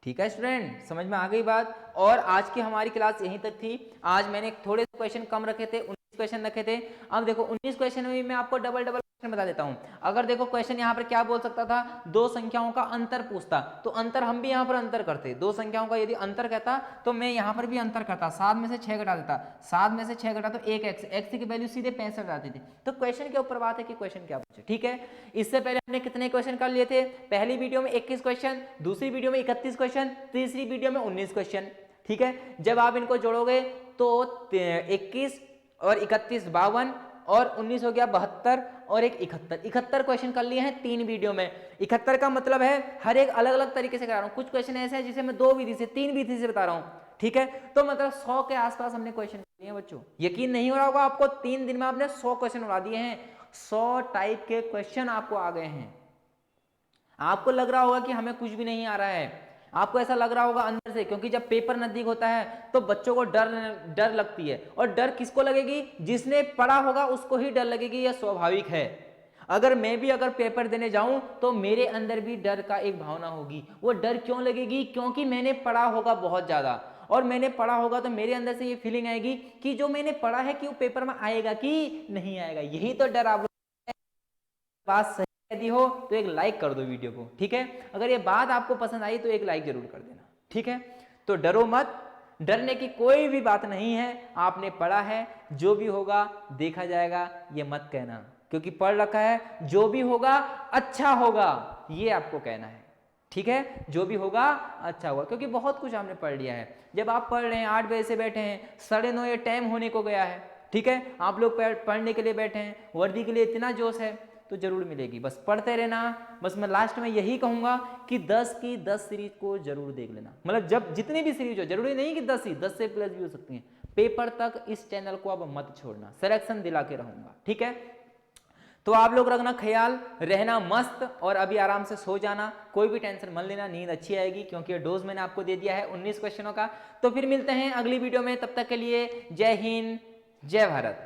ठीक है स्टूडेंट, समझ में आ गई बात? और आज की हमारी क्लास यहीं तक थी। आज मैंने थोड़े क्वेश्चन कम रखे थे, 19 क्वेश्चन रखे थे। अब देखो 19 क्वेश्चन में मैं आपको डबल क्वेश्चन बता देता हूं। अगर देखो क्वेश्चन यहाँ पर क्या बोल सकता था? दो संख्याओं का अंतर पूछता, तो अंतर हम भी यहाँ पर अंतर करते। दो संख्याओं का यदि अंतर कहता तो मैं यहाँ पर भी अंतर करता, 7 में से 6 घटा देता, 7 में से 6 घटा तो 1x की वैल्यू सीधे 65 आती थी। तो क्वेश्चन के ऊपर बात है कि क्वेश्चन क्या पूछे। ठीक है, इससे पहले हमने कितने क्वेश्चन कर लिए थे? पहली वीडियो में 21 क्वेश्चन, दूसरी वीडियो में 31 क्वेश्चन, तीसरी वीडियो में 19 क्वेश्चन। ठीक है, जब आप इनको जोड़ोगे तो 21 और 31 52 और 19 हो गया 72 और एक 71। 71 क्वेश्चन कर लिए हैं 3 वीडियो में। 71 का मतलब है हर एक अलग अलग तरीके से करा रहा हूं। कुछ क्वेश्चन ऐसे हैं जिसे मैं 2 विधि से 3 विधि से बता रहा हूं। ठीक है, तो मतलब 100 के आसपास हमने क्वेश्चन कर लिए बच्चों। यकीन नहीं हो रहा होगा आपको, 3 दिन में आपने 100 क्वेश्चन उड़ा दिए हैं। 100 टाइप के क्वेश्चन आपको आ गए हैं। आपको लग रहा होगा कि हमें कुछ भी नहीं आ रहा है, आपको ऐसा लग रहा होगा अंदर से, क्योंकि जब पेपर नजदीक होता है तो बच्चों को डर लगती है। और डर किसको लगेगी? जिसने पढ़ा होगा उसको ही डर लगेगी, यह स्वाभाविक है। अगर मैं भी अगर पेपर देने जाऊं तो मेरे अंदर भी डर का एक भावना होगी। वो डर क्यों लगेगी? क्योंकि मैंने पढ़ा होगा बहुत ज्यादा, और मैंने पढ़ा होगा तो मेरे अंदर से ये फीलिंग आएगी कि जो मैंने पढ़ा है कि वो पेपर में आएगा कि नहीं आएगा। यही तो डर आप लोग। बात सही यदि हो तो एक लाइक कर दो वीडियो को। ठीक है, अगर ये बात आपको पसंद आई तो एक लाइक जरूर कर देना। ठीक है, तो डरो मत, डरने की कोई भी बात नहीं है। आपने पढ़ा है, जो भी होगा देखा जाएगा, ये मत कहना, क्योंकि पढ़ रखा है जो भी होगा अच्छा होगा, ये आपको कहना है। ठीक है, जो भी होगा अच्छा होगा, क्योंकि बहुत कुछ आपने पढ़ लिया है। जब आप पढ़ रहे हैं 8 बजे से बैठे हैं, 9:30 ये टाइम होने को गया है। ठीक है, आप लोग पढ़ने के लिए बैठे हैं, वर्दी के लिए इतना जोश है तो जरूर मिलेगी। बस पढ़ते रहना। बस मैं लास्ट में यही कहूंगा कि 10 की 10 सीरीज को जरूर देख लेना। मतलब जब जितनी भी सीरीज हो, जरूरी नहीं कि 10 ही, 10 से प्लस भी हो सकती हैं। पेपर तक इस चैनल को अब मत छोड़ना, सिलेक्शन दिला के रहूंगा। ठीक है, तो आप लोग रखना ख्याल, रहना मस्त, और अभी आराम से सो जाना। कोई भी टेंशन मत लेना, नींद अच्छी आएगी, क्योंकि ये डोज मैंने आपको दे दिया है 19 क्वेश्चनों का। तो फिर मिलते हैं अगली वीडियो में, तब तक के लिए जय हिंद, जय भारत।